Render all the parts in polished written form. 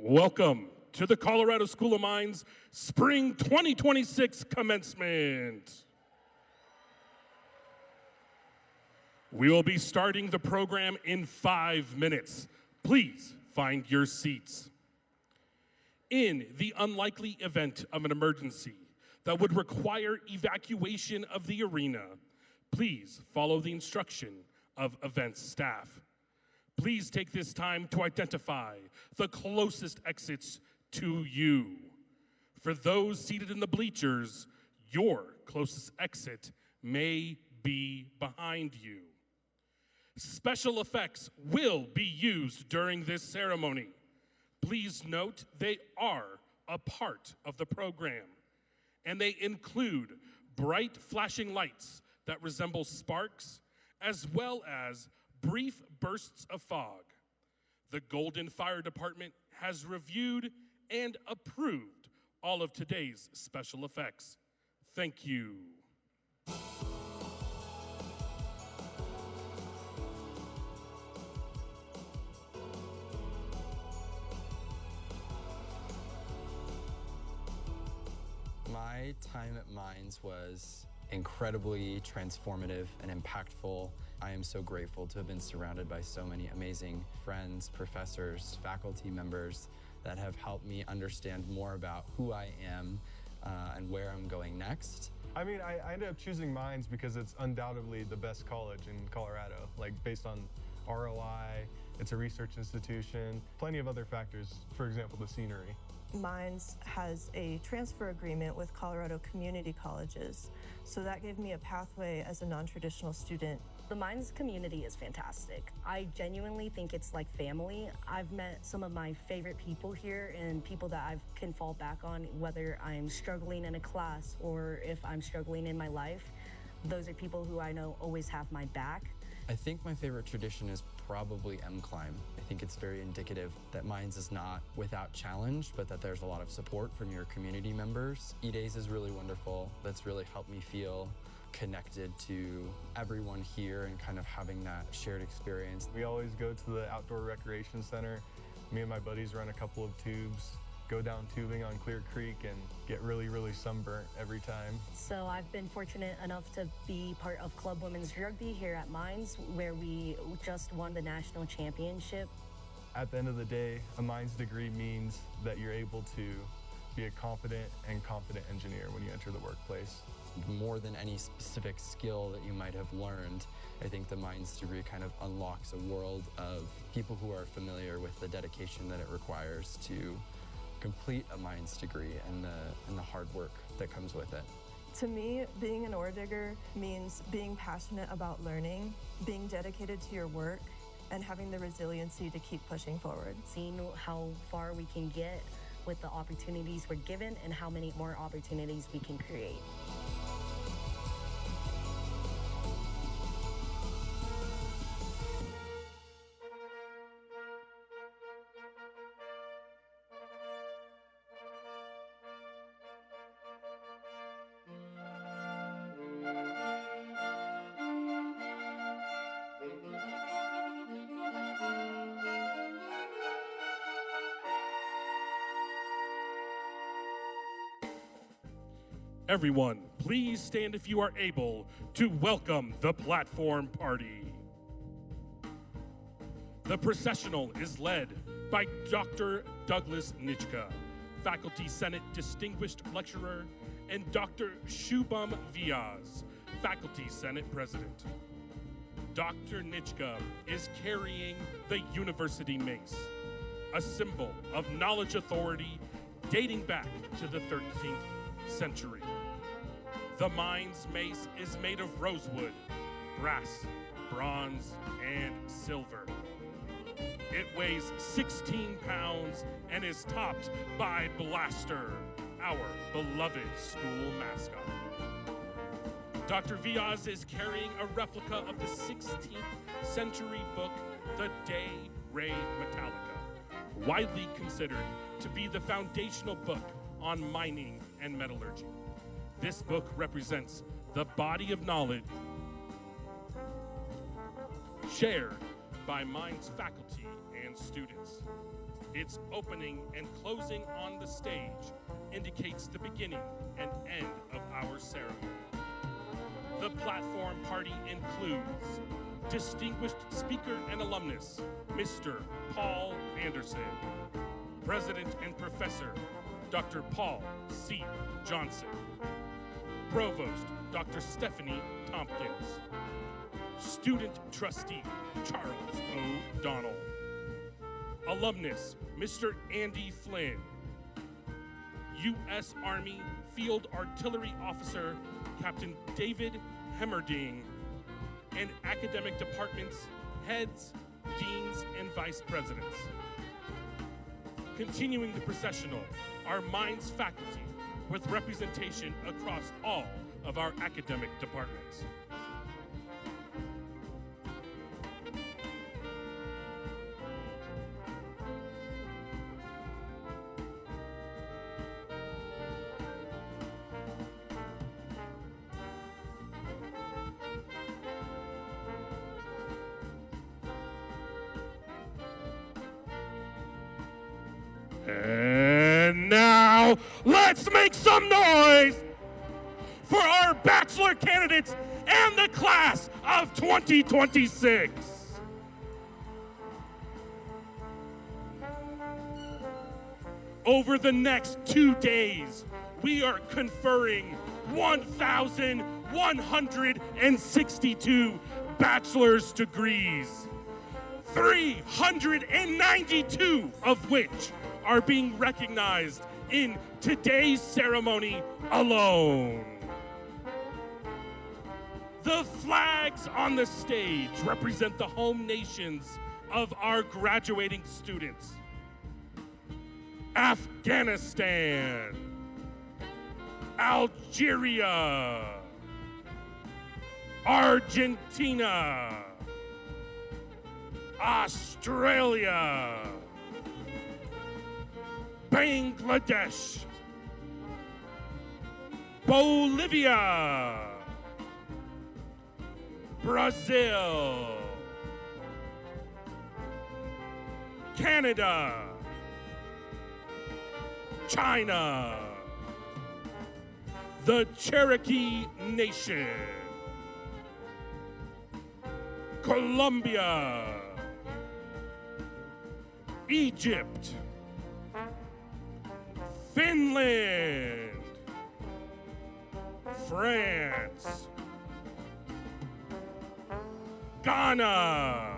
Welcome to the Colorado School of Mines Spring 2026 Commencement. We will be starting the program in 5 minutes. Please find your seats. In the unlikely event of an emergency that would require evacuation of the arena, please follow the instruction of events staff. Please take this time to identify the closest exits to you. For those seated in the bleachers, your closest exit may be behind you. Special effects will be used during this ceremony. Please note they are a part of the program, and they include bright flashing lights that resemble sparks, as well as brief bursts of fog. The Golden Fire Department has reviewed and approved all of today's special effects. Thank you. My time at Mines was incredibly transformative and impactful. I am so grateful to have been surrounded by so many amazing friends, professors, faculty members that have helped me understand more about who I am and where I'm going next. I mean, I ended up choosing Mines because it's undoubtedly the best college in Colorado, like based on ROI, it's a research institution, plenty of other factors, for example, the scenery. Mines has a transfer agreement with Colorado community colleges, so that gave me a pathway as a non-traditional student. The Mines community is fantastic. I genuinely think it's like family. I've met some of my favorite people here and people that I can fall back on, whether I'm struggling in a class or if I'm struggling in my life. Those are people who I know always have my back. I think my favorite tradition is probably M-Climb. I think it's very indicative that Mines is not without challenge, but that there's a lot of support from your community members. E-Days is really wonderful. That's really helped me feel connected to everyone here and kind of having that shared experience. We always go to the outdoor recreation center. Me and my buddies run a couple of tubes, go down tubing on Clear Creek and get really, really sunburnt every time. So I've been fortunate enough to be part of Club Women's Rugby here at Mines, where we just won the national championship. At the end of the day, a Mines degree means that you're able to be a competent and confident engineer when you enter the workplace. More than any specific skill that you might have learned, I think the Mines degree kind of unlocks a world of people who are familiar with the dedication that it requires to complete a Mines degree and the hard work that comes with it. To me, being an ore digger means being passionate about learning, being dedicated to your work, and having the resiliency to keep pushing forward. Seeing how far we can get with the opportunities we're given and how many more opportunities we can create. Everyone, please stand if you are able to welcome the platform party. The processional is led by Dr. Douglas Nitschke, Faculty Senate Distinguished Lecturer, and Dr. Shubham Vyas, Faculty Senate President. Dr. Nitschke is carrying the University Mace, a symbol of knowledge authority dating back to the 13th century. The Mines Mace is made of rosewood, brass, bronze, and silver. It weighs 16 pounds and is topped by Blaster, our beloved school mascot. Dr. Vyas is carrying a replica of the 16th century book, The De Re Metallica, widely considered to be the foundational book on mining and metallurgy. This book represents the body of knowledge shared by Mines faculty and students. Its opening and closing on the stage indicates the beginning and end of our ceremony. The platform party includes distinguished speaker and alumnus, Mr. Paul Anderson, President and Professor, Dr. Paul C. Johnson, Provost, Dr. Stephanie Tompkins, Student Trustee, Charles O'Donnell, Alumnus, Mr. Andy Flynn, U.S. Army Field Artillery Officer, Captain David Hemmerding, and academic departments, heads, deans, and vice presidents. Continuing the processional, our Mines faculty with representation across all of our academic departments. And now, let's make some noise for our bachelor candidates and the class of 2026. Over the next 2 days, we are conferring 1,162 bachelor's degrees, 392 of which are being recognized in today's ceremony alone. The flags on the stage represent the home nations of our graduating students. Afghanistan, Algeria, Argentina, Australia, Bangladesh, Bolivia, Brazil, Canada, China, the Cherokee Nation, Colombia, Egypt, Finland, France, Ghana,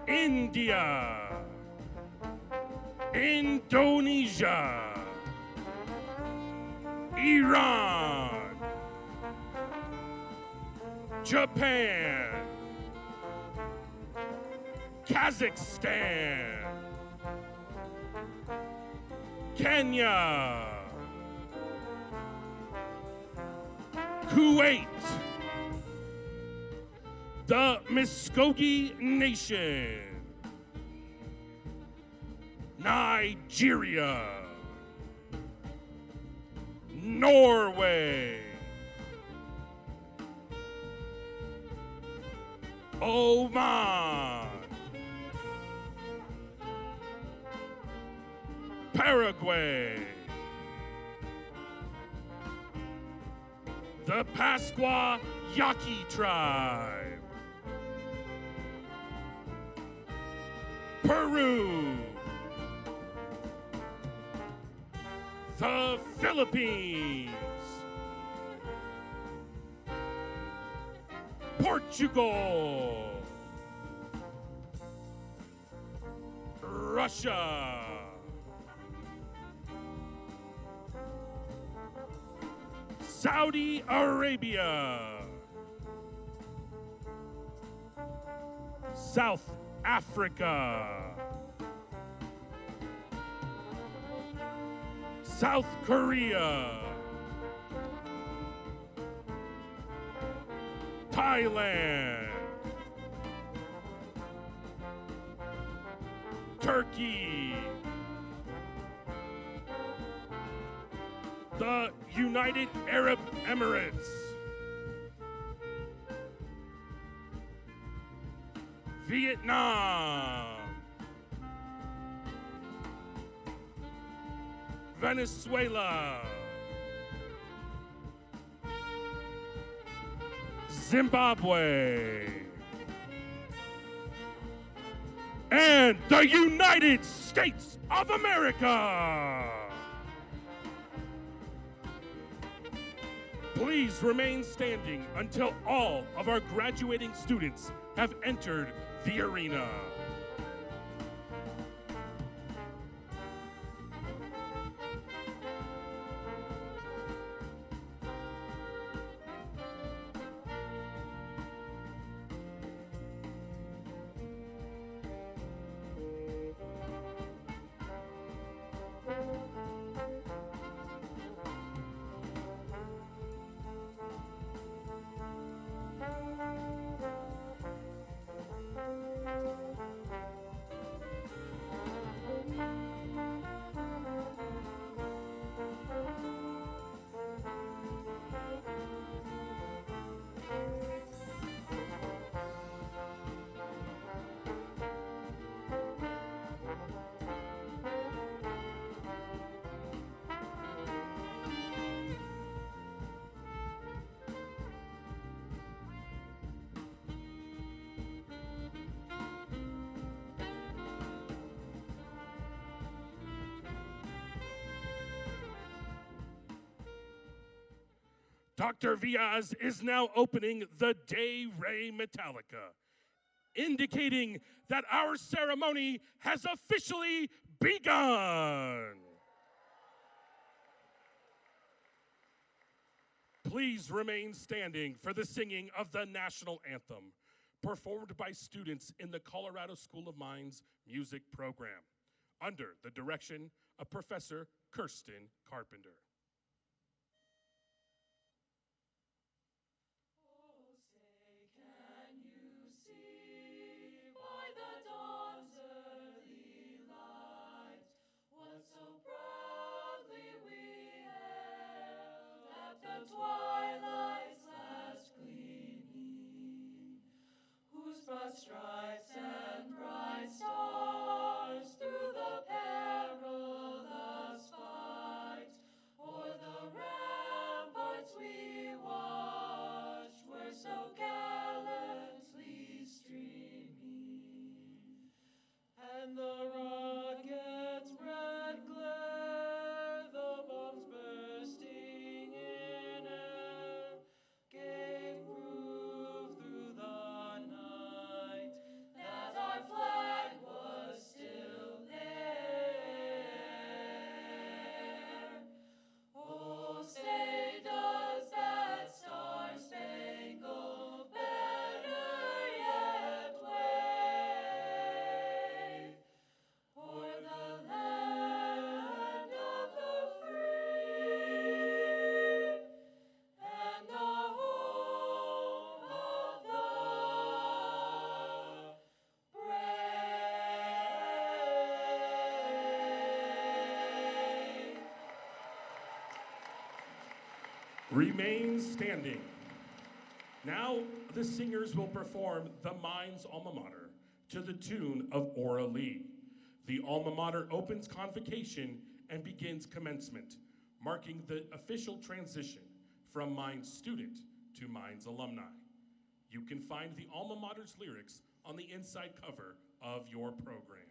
India, Indonesia, Iran, Japan, Kazakhstan, Kenya, Kuwait, the Muskogee Nation, Nigeria, Norway, Oman, Paraguay, the Pascua Yaqui tribe, Peru, the Philippines, Portugal, Russia, Saudi Arabia, South Africa, South Korea, Thailand, Turkey, the United Arab Emirates, Vietnam, Venezuela. Zimbabwe. And the United States of America. Please remain standing until all of our graduating students have entered the arena. Dr. Viaz is now opening the De Re Metallica, indicating that our ceremony has officially begun. Please remain standing for the singing of the national anthem, performed by students in the Colorado School of Mines music program, under the direction of Professor Kirsten Carpenter. Twilight's last gleaming, whose broad stripes and bright stars through the perilous fight o'er the ramparts we watched were so gallantly streaming, and the rocket's red glare, the bombs bursting in air, gave proof through the night that our flag was still there. Oh, say does that star-spangled banner yet wave o'er the land of the free and the home of the brave. Remain standing. Now the singers will perform the Mines Alma Mater to the tune of Aura Lee. The Alma Mater opens convocation and begins commencement, marking the official transition from Mines student to Mines alumni. You can find the Alma Mater's lyrics on the inside cover of your program.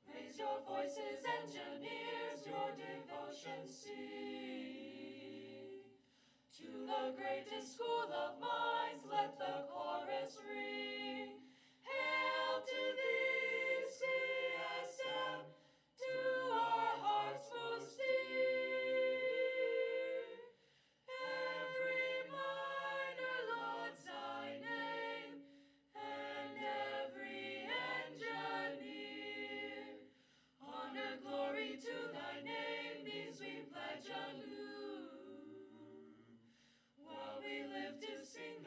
Raise your voices, engineers, your devotion see. To the greatest school of mines, let the chorus ring. Hail to thee, CSM, to our hearts most dear. Every miner lauds thy name, and every engineer. Honor, glory to thy name, these we pledge anew. While we live to sing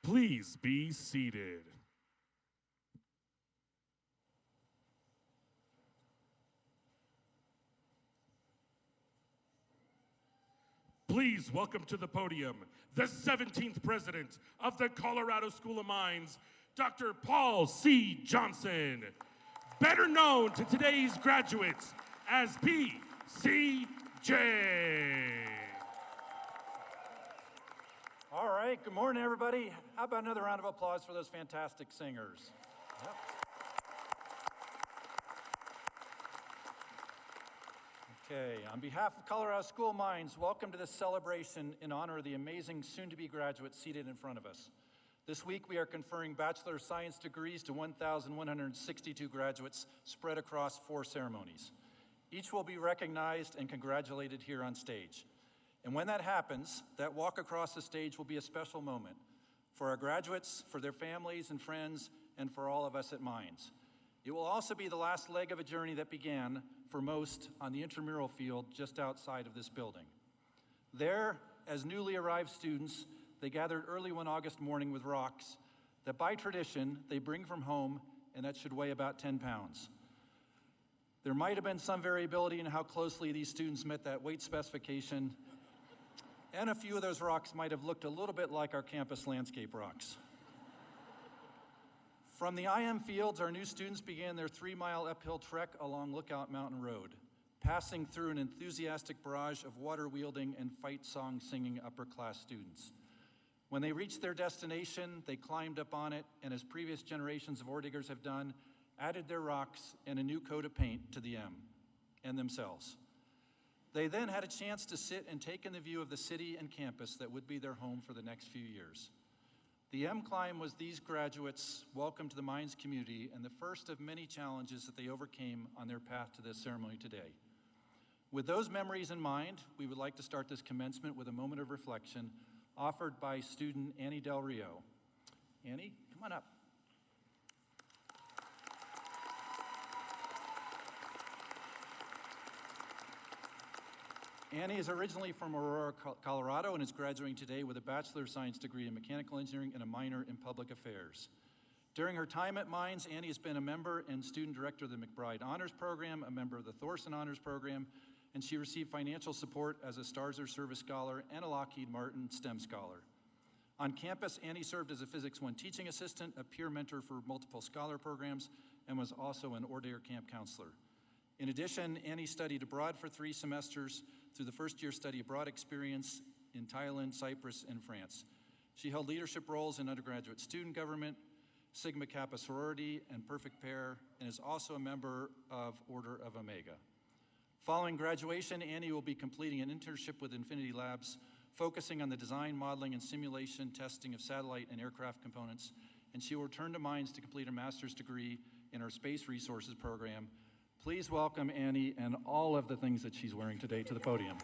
Please be seated. Please welcome to the podium the 17th president of the Colorado School of Mines, Dr. Paul C. Johnson, better known to today's graduates as PCJ. All right, good morning, everybody. How about another round of applause for those fantastic singers? Yep. Okay, on behalf of Colorado School of Mines, welcome to this celebration in honor of the amazing soon-to-be graduates seated in front of us. This week, we are conferring Bachelor of Science degrees to 1,162 graduates spread across 4 ceremonies. Each will be recognized and congratulated here on stage. And when that happens, that walk across the stage will be a special moment for our graduates, for their families and friends, and for all of us at Mines. It will also be the last leg of a journey that began, for most, on the intramural field just outside of this building. There, as newly arrived students, they gathered early one August morning with rocks that by tradition they bring from home and that should weigh about 10 pounds. There might have been some variability in how closely these students met that weight specification, and a few of those rocks might have looked a little bit like our campus landscape rocks. From the IM fields, our new students began their 3-mile uphill trek along Lookout Mountain Road, passing through an enthusiastic barrage of water-wielding and fight song-singing upper-class students. When they reached their destination, they climbed up on it, and as previous generations of ore diggers have done, added their rocks and a new coat of paint to the M and themselves. They then had a chance to sit and take in the view of the city and campus that would be their home for the next few years. The M Climb was these graduates' welcome to the Mines community and the first of many challenges that they overcame on their path to this ceremony today. With those memories in mind, we would like to start this commencement with a moment of reflection offered by student Annie Del Rio. Annie, come on up. Annie is originally from Aurora, Colorado, and is graduating today with a Bachelor of Science degree in Mechanical Engineering and a minor in Public Affairs. During her time at Mines, Annie has been a member and student director of the McBride Honors Program, a member of the Thorson Honors Program, and she received financial support as a Starzer Service Scholar and a Lockheed Martin STEM Scholar. On campus, Annie served as a Physics 1 teaching assistant, a peer mentor for multiple scholar programs, and was also an Ore Digger camp counselor. In addition, Annie studied abroad for 3 semesters through the first-year study abroad experience in Thailand, Cyprus, and France. She held leadership roles in undergraduate student government, Sigma Kappa sorority, and Perfect Pair, and is also a member of Order of Omega. Following graduation, Annie will be completing an internship with Infinity Labs, focusing on the design, modeling, and simulation testing of satellite and aircraft components, and she will return to Mines to complete a master's degree in our Space Resources program. Please welcome Annie and all of the things that she's wearing today to the podium.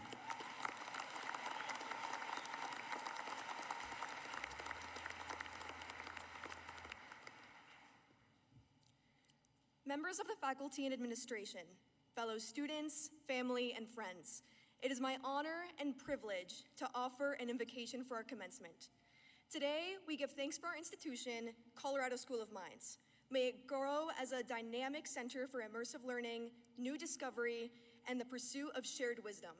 Members of the faculty and administration, fellow students, family, and friends, it is my honor and privilege to offer an invocation for our commencement. Today, we give thanks for our institution, Colorado School of Mines. May it grow as a dynamic center for immersive learning, new discovery, and the pursuit of shared wisdom.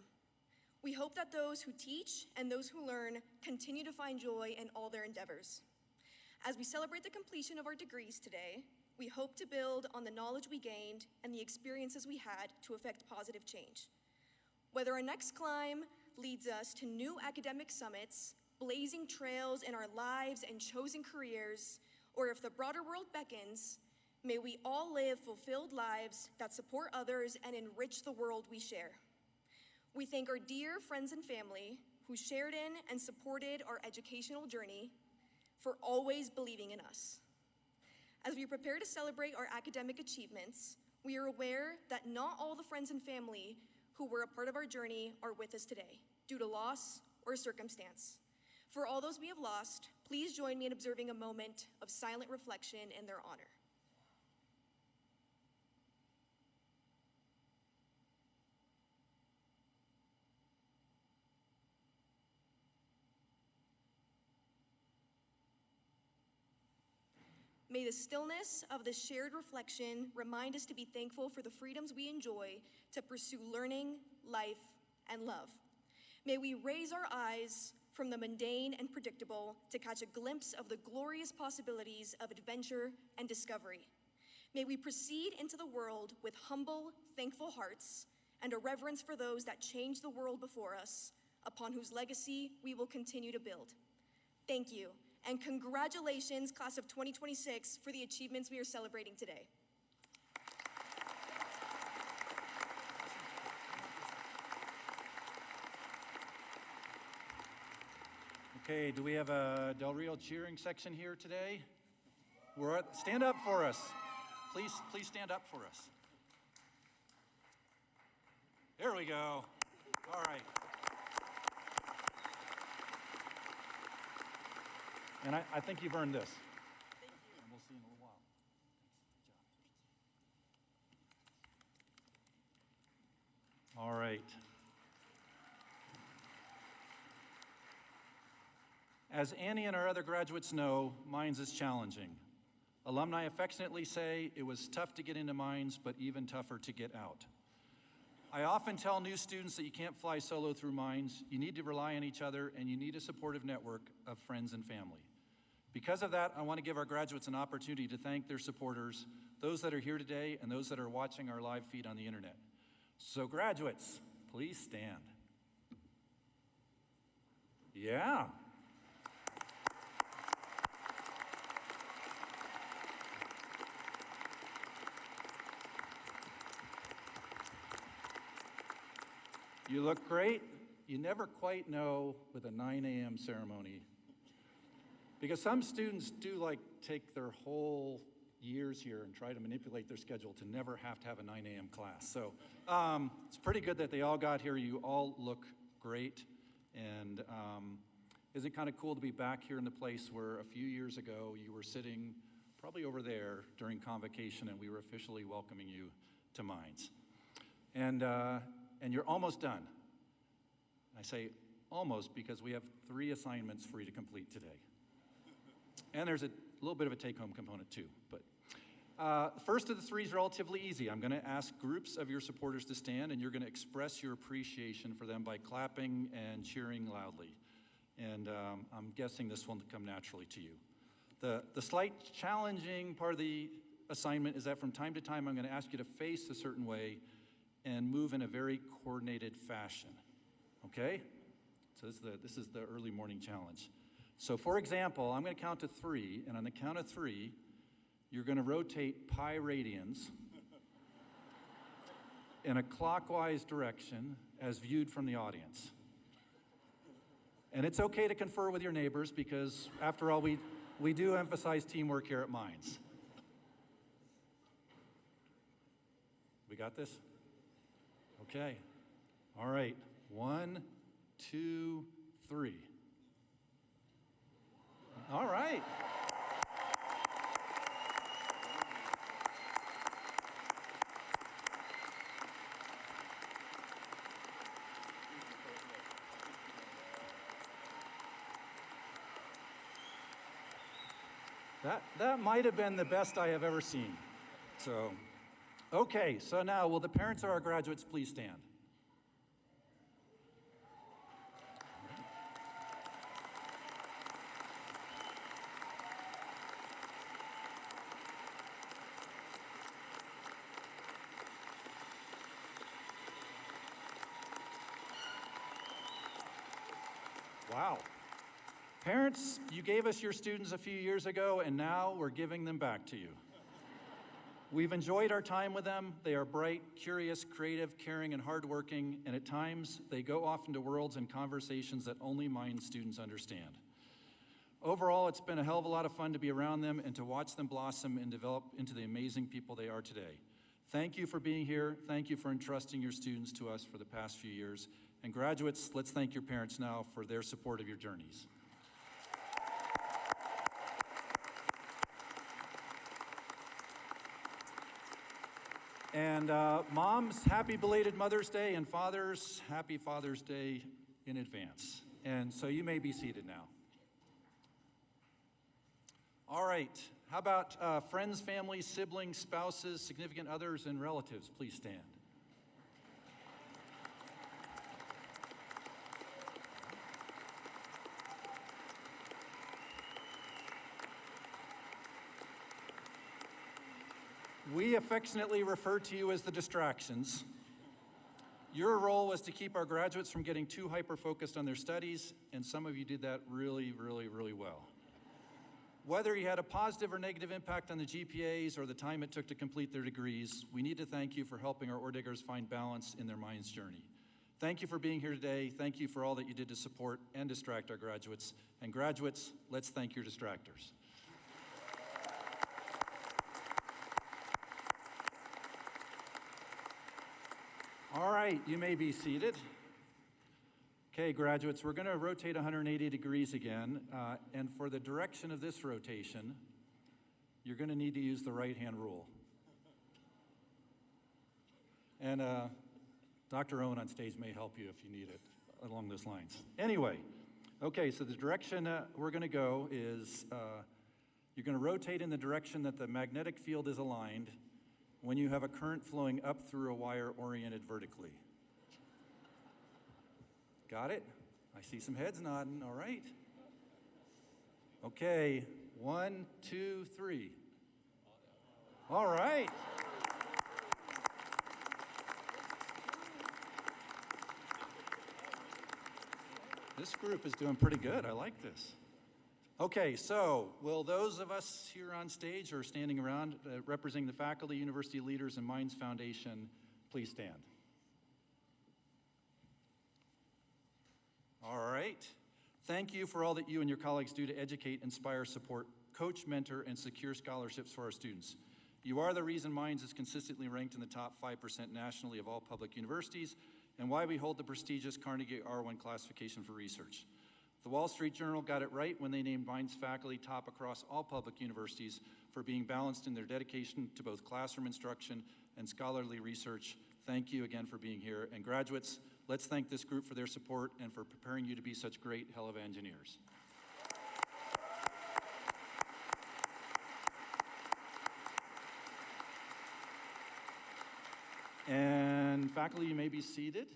We hope that those who teach and those who learn continue to find joy in all their endeavors. As we celebrate the completion of our degrees today, we hope to build on the knowledge we gained and the experiences we had to affect positive change. Whether our next climb leads us to new academic summits, blazing trails in our lives and chosen careers, or if the broader world beckons, may we all live fulfilled lives that support others and enrich the world we share. We thank our dear friends and family who shared in and supported our educational journey for always believing in us. As we prepare to celebrate our academic achievements, we are aware that not all the friends and family who were a part of our journey are with us today due to loss or circumstance. For all those we have lost, please join me in observing a moment of silent reflection in their honor. May the stillness of this shared reflection remind us to be thankful for the freedoms we enjoy to pursue learning, life, and love. May we raise our eyes from the mundane and predictable to catch a glimpse of the glorious possibilities of adventure and discovery. May we proceed into the world with humble, thankful hearts and a reverence for those that changed the world before us, upon whose legacy we will continue to build. Thank you, and congratulations, class of 2026, for the achievements we are celebrating today. Okay, do we have a Del Rio cheering section here today? Stand up for us. Please stand up for us. There we go. All right. And I think you've earned this. Thank you. And we'll see you in a little while. Good job. All right. As Annie and our other graduates know, Mines is challenging. Alumni affectionately say it was tough to get into Mines, but even tougher to get out. I often tell new students that you can't fly solo through Mines. You need to rely on each other, and you need a supportive network of friends and family. Because of that, I want to give our graduates an opportunity to thank their supporters, those that are here today and those that are watching our live feed on the internet. So graduates, please stand. Yeah. You look great. You never quite know with a 9 a.m. ceremony. Because some students do like take their whole years here and try to manipulate their schedule to never have to have a 9 a.m. class. So it's pretty good that they all got here. You all look great. And isn't it kind of cool to be back here in the place where a few years ago you were sitting probably over there during convocation and we were officially welcoming you to Mines. And you're almost done. I say almost because we have 3 assignments for you to complete today. And there's a little bit of a take-home component too. But the first of the 3 is relatively easy. I'm going to ask groups of your supporters to stand, and you're going to express your appreciation for them by clapping and cheering loudly. And I'm guessing this will come naturally to you. The slight challenging part of the assignment is that from time to time I'm going to ask you to face a certain way and move in a very coordinated fashion. Okay? So this is the early morning challenge. So for example, I'm going to count to 3, and on the count of 3, you're going to rotate pi radians in a clockwise direction as viewed from the audience. And it's okay to confer with your neighbors because, after all, we do emphasize teamwork here at Mines. We got this? Okay. All right. 1, 2, 3. All right. That might have been the best I have ever seen. So, okay, so now will the parents of our graduates please stand? Wow. Parents, you gave us your students a few years ago, and now we're giving them back to you. We've enjoyed our time with them. They are bright, curious, creative, caring, and hardworking, and at times they go off into worlds and conversations that only Mines students understand. Overall, it's been a hell of a lot of fun to be around them and to watch them blossom and develop into the amazing people they are today. Thank you for being here. Thank you for entrusting your students to us for the past few years. And graduates, let's thank your parents now for their support of your journeys. And moms, happy belated Mother's Day, and fathers, happy Father's Day in advance. And so you may be seated now. All right, How about friends, families, siblings, spouses, significant others, and relatives? Please stand. We affectionately refer to you as the distractions. Your role was to keep our graduates from getting too hyper-focused on their studies, and some of you did that really, really, really well. Whether you had a positive or negative impact on the GPAs or the time it took to complete their degrees, we need to thank you for helping our ORDiggers find balance in their minds journey. Thank you for being here today. Thank you for all that you did to support and distract our graduates. And graduates, let's thank your distractors. All right, you may be seated. Okay, graduates, we're going to rotate 180 degrees again, and for the direction of this rotation, you're going to need to use the right-hand rule. And Dr. Owen on stage may help you if you need it along those lines. Anyway, okay, so the direction we're going to go is you're going to rotate in the direction that the magnetic field is aligned when you have a current flowing up through a wire oriented vertically. Got it? I see some heads nodding, all right. Okay, 1, 2, 3. All right. This group is doing pretty good, I like this. Okay, so will those of us here on stage or standing around representing the faculty, university leaders, and Minds Foundation, please stand. All right. Thank you for all that you and your colleagues do to educate, inspire, support, coach, mentor, and secure scholarships for our students. You are the reason Minds is consistently ranked in the top 5% nationally of all public universities, and why we hold the prestigious Carnegie R1 classification for research. The Wall Street Journal got it right when they named Minds faculty top across all public universities for being balanced in their dedication to both classroom instruction and scholarly research. Thank you again for being here. And graduates, let's thank this group for their support and for preparing you to be such great hell of engineers. And faculty, you may be seated.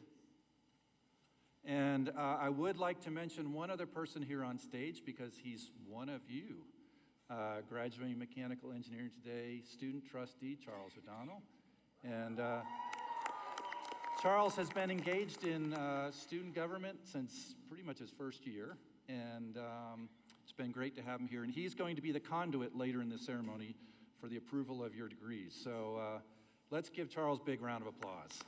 And I would like to mention one other person here on stage because he's one of you. Graduating mechanical engineering today, student trustee Charles O'Donnell. And Charles has been engaged in student government since pretty much his first year. And it's been great to have him here. And he's going to be the conduit later in the ceremony for the approval of your degrees. So let's give Charles a big round of applause.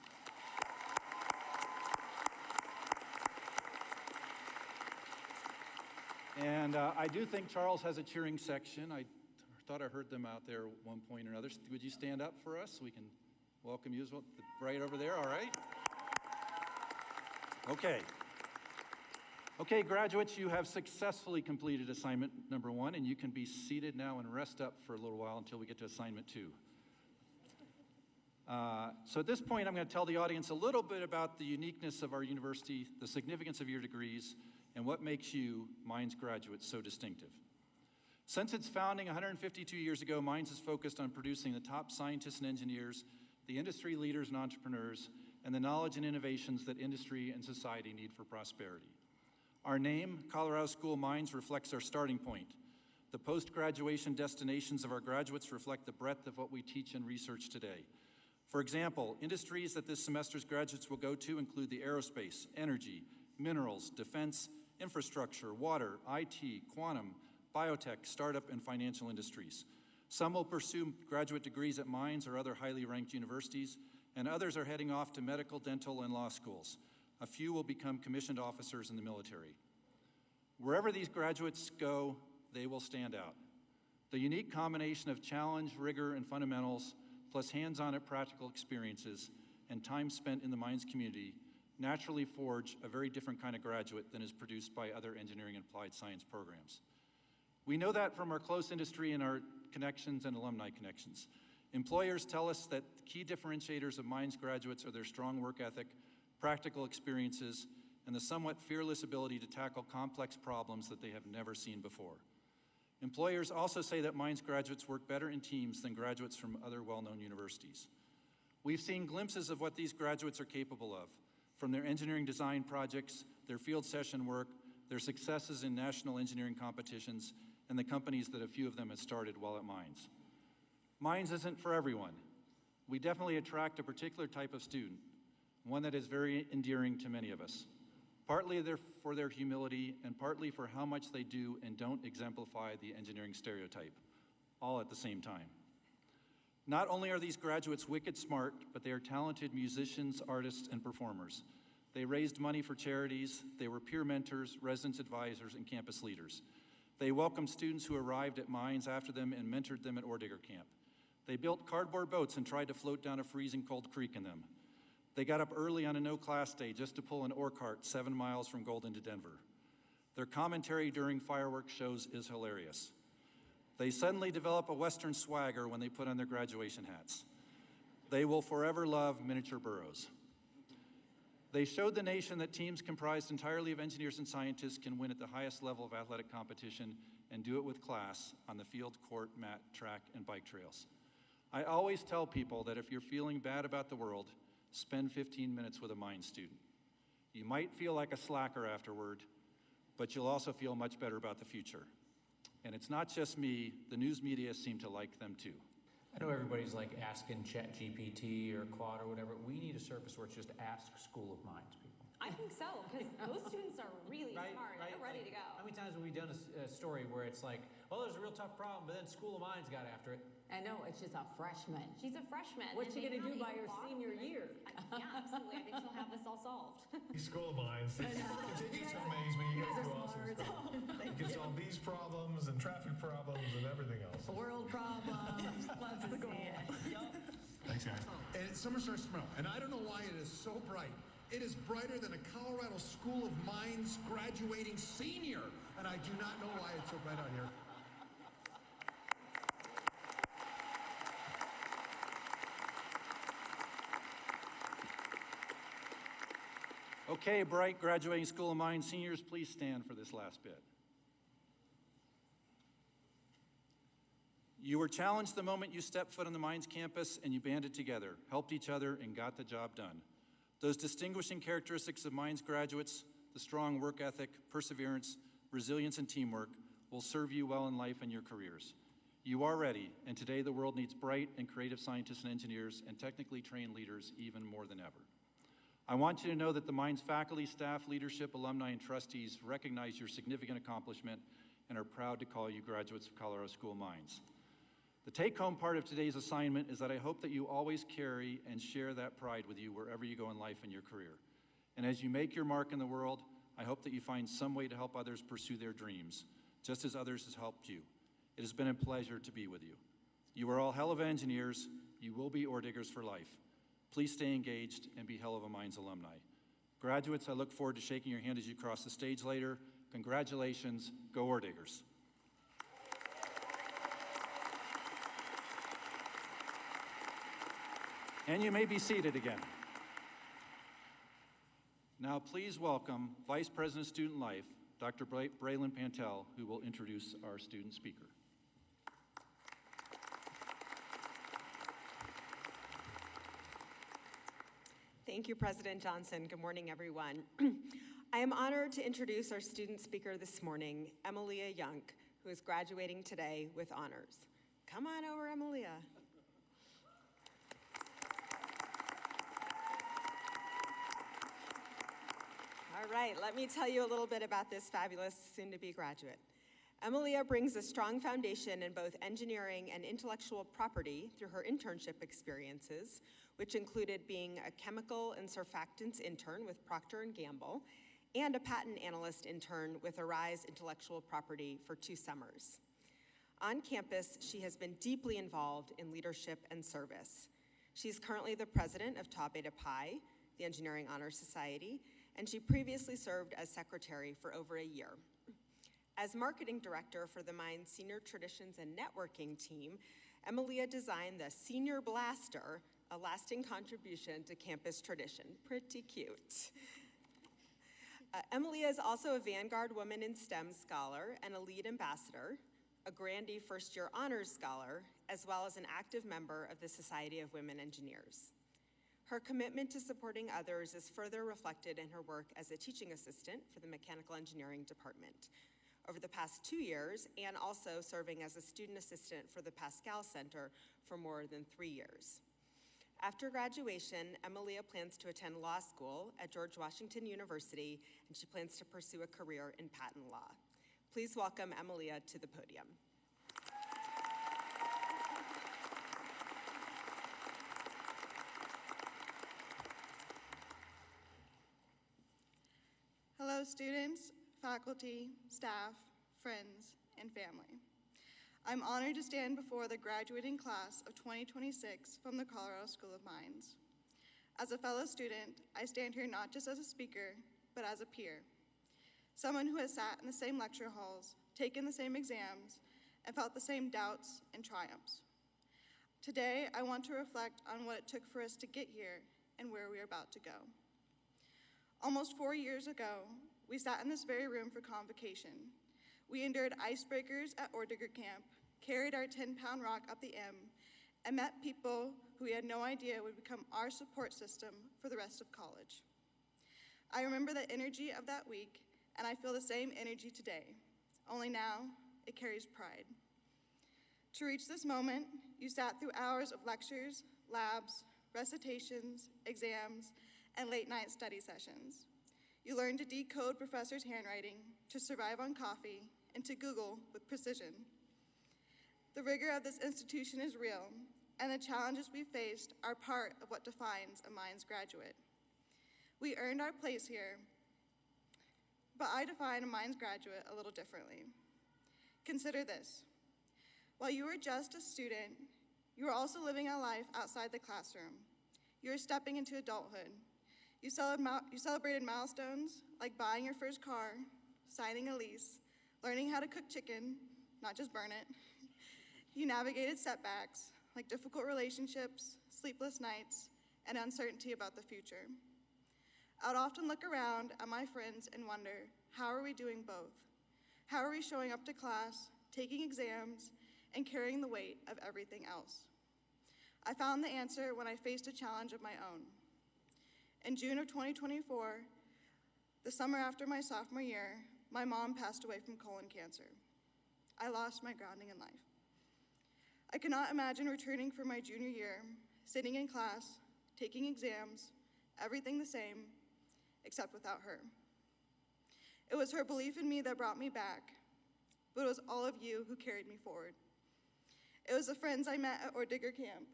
And I do think Charles has a cheering section. I thought I heard them out there at one point or another. Would you stand up for us so we can welcome you as well? Right over there, all right? Okay. Okay, graduates, you have successfully completed assignment number 1, and you can be seated now and rest up for a little while until we get to assignment 2. So at this point, I'm going to tell the audience a little bit about the uniqueness of our university, the significance of your degrees, and what makes you, Minds graduates, so distinctive. Since its founding 152 years ago, Minds has focused on producing the top scientists and engineers, the industry leaders and entrepreneurs, and the knowledge and innovations that industry and society need for prosperity. Our name, Colorado School Minds, reflects our starting point. The post-graduation destinations of our graduates reflect the breadth of what we teach and research today. For example, industries that this semester's graduates will go to include the aerospace, energy, minerals, defense, infrastructure, water, IT, quantum, biotech, startup, and financial industries. Some will pursue graduate degrees at Minds or other highly ranked universities, and others are heading off to medical, dental, and law schools. A few will become commissioned officers in the military. Wherever these graduates go, they will stand out. The unique combination of challenge, rigor, and fundamentals, plus hands-on and practical experiences, and time spent in the Minds community naturally forge a very different kind of graduate than is produced by other engineering and applied science programs. We know that from our close industry and our connections and alumni connections. Employers tell us that key differentiators of Minds graduates are their strong work ethic, practical experiences, and the somewhat fearless ability to tackle complex problems that they have never seen before. Employers also say that Mines graduates work better in teams than graduates from other well-known universities. We've seen glimpses of what these graduates are capable of, from their engineering design projects, their field session work, their successes in national engineering competitions, and the companies that a few of them have started while at Mines. Mines isn't for everyone. We definitely attract a particular type of student, one that is very endearing to many of us, partly for their humility and partly for how much they do and don't exemplify the engineering stereotype, all at the same time. Not only are these graduates wicked smart, but they are talented musicians, artists, and performers. They raised money for charities, they were peer mentors, residence advisors, and campus leaders. They welcomed students who arrived at Mines after them and mentored them at Ore Digger Camp. They built cardboard boats and tried to float down a freezing cold creek in them. They got up early on a no-class day just to pull an ore cart 7 miles from Golden to Denver. Their commentary during fireworks shows is hilarious. They suddenly develop a Western swagger when they put on their graduation hats. They will forever love miniature burros. They showed the nation that teams comprised entirely of engineers and scientists can win at the highest level of athletic competition and do it with class on the field, court, mat, track, and bike trails. I always tell people that if you're feeling bad about the world, spend 15 minutes with a Mines student. You might feel like a slacker afterward, but you'll also feel much better about the future. And it's not just me, the news media seem to like them too. I know everybody's like asking ChatGPT or Claude or whatever. We need a service where it's just ask School of Mines people. I think so, because those students are really smart and they're ready to go. How many times have we done a story where it's like, well, there's a real tough problem, but then School of Mines got after it? I know, it's just a freshman. She's a freshman. What's she going to do by her senior year? Yeah, absolutely. I think she'll have this all solved. School of Mines. It continues to amaze me. You guys do awesome stuff. You can solve these problems and traffic problems and everything else. World problems. That's the goal. Thanks, guys. And summer starts tomorrow, and I don't know why it is so bright. It is brighter than a Colorado School of Mines graduating senior, and I do not know why it's so bright out here. Okay, bright graduating School of Mines seniors, please stand for this last bit. You were challenged the moment you stepped foot on the Mines campus and you banded together, helped each other, and got the job done. Those distinguishing characteristics of Mines graduates, the strong work ethic, perseverance, resilience, and teamwork, will serve you well in life and your careers. You are ready, and today the world needs bright and creative scientists and engineers and technically trained leaders even more than ever. I want you to know that the Mines faculty, staff, leadership, alumni, and trustees recognize your significant accomplishment and are proud to call you graduates of Colorado School of Mines. The take-home part of today's assignment is that I hope that you always carry and share that pride with you wherever you go in life and your career. And as you make your mark in the world, I hope that you find some way to help others pursue their dreams, just as others have helped you. It has been a pleasure to be with you. You are all hell of engineers. You will be ore diggers for life. Please stay engaged and be hell of a Mines alumni. Graduates, I look forward to shaking your hand as you cross the stage later. Congratulations, go Ore Diggers. And you may be seated again. Now please welcome Vice President of Student Life, Dr. Braylon Pantel, who will introduce our student speaker. Thank you, President Johnson. Good morning, everyone. I am honored to introduce our student speaker this morning, Emilia Young, who is graduating today with honors. Come on over, Emilia. All right, let me tell you a little bit about this fabulous soon-to-be graduate. Emilia brings a strong foundation in both engineering and intellectual property through her internship experiences, which included being a chemical and surfactants intern with Procter & Gamble and a patent analyst intern with Arise Intellectual Property for 2 summers. On campus, she has been deeply involved in leadership and service. She's currently the president of Tau Beta Pi, the Engineering Honor Society, and she previously served as secretary for over a year. As marketing director for the Mines Senior Traditions and Networking team, Emilia designed the Senior Blaster, a lasting contribution to campus tradition. Pretty cute. Emilia is also a Vanguard Women in STEM scholar and a lead ambassador. a Grandy first-year honors scholar, as well as an active member of the Society of Women Engineers. Her commitment to supporting others is further reflected in her work as a teaching assistant for the Mechanical Engineering Department over the past 2 years, and also serving as a student assistant for the Pascal Center for more than 3 years. After graduation, Emilia plans to attend law school at George Washington University, and she plans to pursue a career in patent law. Please welcome Emilia to the podium. Hello, students, faculty, staff, friends, and family. I'm honored to stand before the graduating class of 2026 from the Colorado School of Mines. As a fellow student, I stand here not just as a speaker, but as a peer. Someone who has sat in the same lecture halls, taken the same exams, and felt the same doubts and triumphs. Today, I want to reflect on what it took for us to get here and where we are about to go. Almost 4 years ago, we sat in this very room for convocation. We endured icebreakers at Ordiger Camp, carried our 10-pound rock up the M, and met people who we had no idea would become our support system for the rest of college. I remember the energy of that week, and I feel the same energy today, only now it carries pride. To reach this moment, you sat through hours of lectures, labs, recitations, exams, and late-night study sessions. You learned to decode professors' handwriting, to survive on coffee, and to Google with precision. The rigor of this institution is real, and the challenges we faced are part of what defines a Mines graduate. We earned our place here, but I define a Mines graduate a little differently. Consider this. While you are just a student, you are also living a life outside the classroom. You are stepping into adulthood. You celebrated milestones like buying your first car, signing a lease, learning how to cook chicken, not just burn it. You navigated setbacks like difficult relationships, sleepless nights, and uncertainty about the future. I would often look around at my friends and wonder, how are we doing both? How are we showing up to class, taking exams, and carrying the weight of everything else? I found the answer when I faced a challenge of my own. In June of 2024, the summer after my sophomore year, my mom passed away from colon cancer. I lost my grounding in life. I could not imagine returning for my junior year, sitting in class, taking exams, everything the same, except without her. It was her belief in me that brought me back, but it was all of you who carried me forward. It was the friends I met at Ordiger Camp,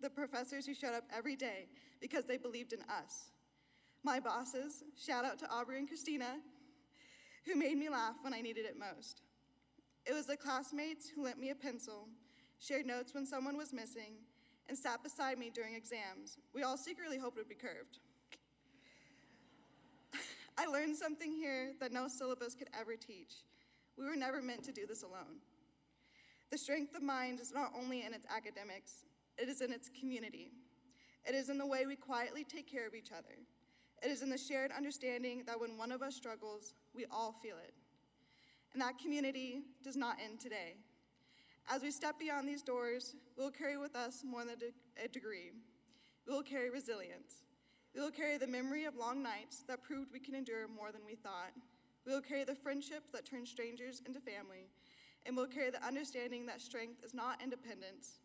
the professors who showed up every day because they believed in us. My bosses, shout out to Aubrey and Christina, who made me laugh when I needed it most. It was the classmates who lent me a pencil, shared notes when someone was missing, and sat beside me during exams we all secretly hoped would be curved. I learned something here that no syllabus could ever teach. We were never meant to do this alone. The strength of mind is not only in its academics, it is in its community. It is in the way we quietly take care of each other. It is in the shared understanding that when one of us struggles, we all feel it. And that community does not end today. As we step beyond these doors, we will carry with us more than a degree. We will carry resilience. We will carry the memory of long nights that proved we can endure more than we thought. We will carry the friendships that turn strangers into family. And we'll carry the understanding that strength is not independence,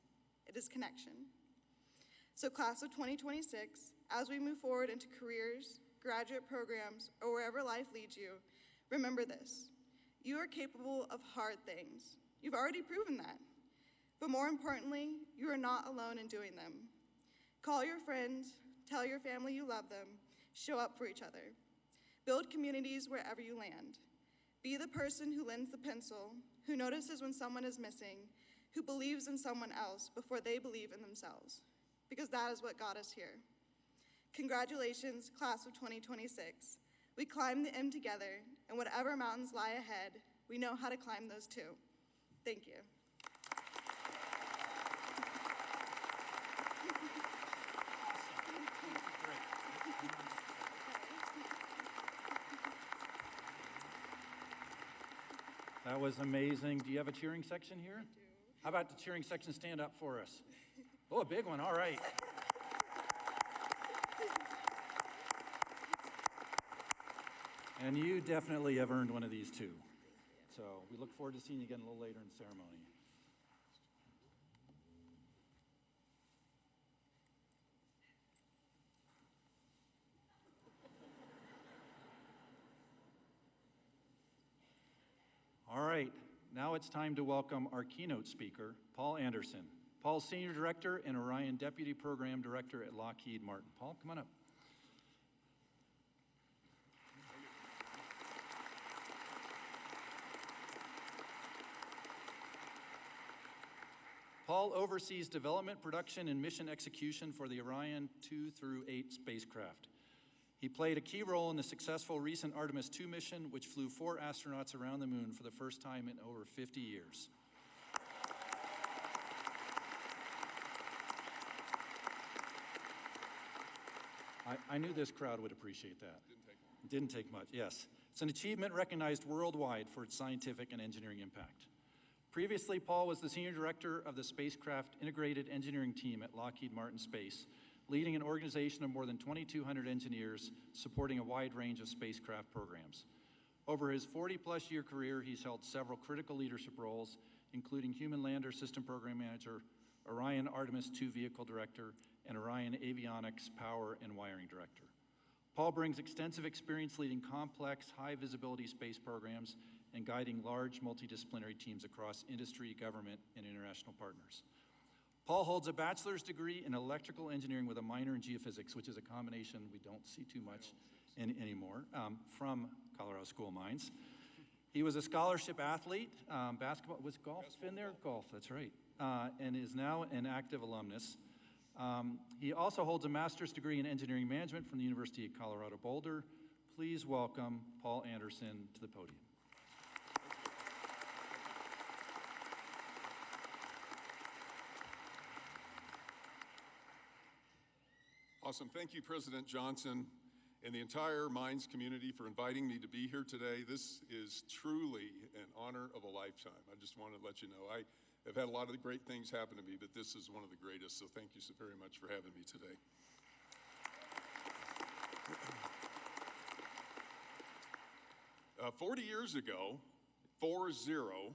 it is connection. So class of 2026, as we move forward into careers, graduate programs, or wherever life leads you, remember this. You are capable of hard things. You've already proven that. But more importantly, you are not alone in doing them. Call your friends, tell your family you love them, show up for each other. Build communities wherever you land. Be the person who lends the pencil, who notices when someone is missing, who believes in someone else before they believe in themselves, because that is what got us here. Congratulations, class of 2026. We climbed the M together, and whatever mountains lie ahead, we know how to climb those too. Thank you. That was amazing. Do you have a cheering section here? I do. How about the cheering section stand up for us? Oh, a big one. All right. And you definitely have earned one of these too. So we look forward to seeing you again a little later in the ceremony. All right, now it's time to welcome our keynote speaker, Paul Anderson. Paul's Senior Director and Orion Deputy Program Director at Lockheed Martin. Paul, come on up. Paul oversees development, production, and mission execution for the Orion 2 through 8 spacecraft. He played a key role in the successful recent Artemis 2 mission, which flew 4 astronauts around the moon for the first time in over 50 years. I knew this crowd would appreciate that. Didn't take much, yes. It's an achievement recognized worldwide for its scientific and engineering impact. Previously, Paul was the Senior Director of the Spacecraft Integrated Engineering Team at Lockheed Martin Space, leading an organization of more than 2,200 engineers supporting a wide range of spacecraft programs. Over his 40-plus year career, he's held several critical leadership roles, including Human Lander System Program Manager, Orion Artemis II Vehicle Director, and Orion Avionics Power and Wiring Director. Paul brings extensive experience leading complex, high-visibility space programs and guiding large multidisciplinary teams across industry, government, and international partners. Paul holds a bachelor's degree in electrical engineering with a minor in geophysics, which is a combination we don't see too much anymore, from Colorado School of Mines. He was a scholarship athlete, basketball, was golf in there? Golf, that's right, and is now an active alumnus. He also holds a master's degree in engineering management from the University of Colorado Boulder. Please welcome Paul Anderson to the podium. Awesome. Thank you, President Johnson, and the entire Mines community for inviting me to be here today. This is truly an honor of a lifetime. I just want to let you know, I have had a lot of great things happen to me, but this is one of the greatest, so thank you so very much for having me today. 40 years ago, 4-0,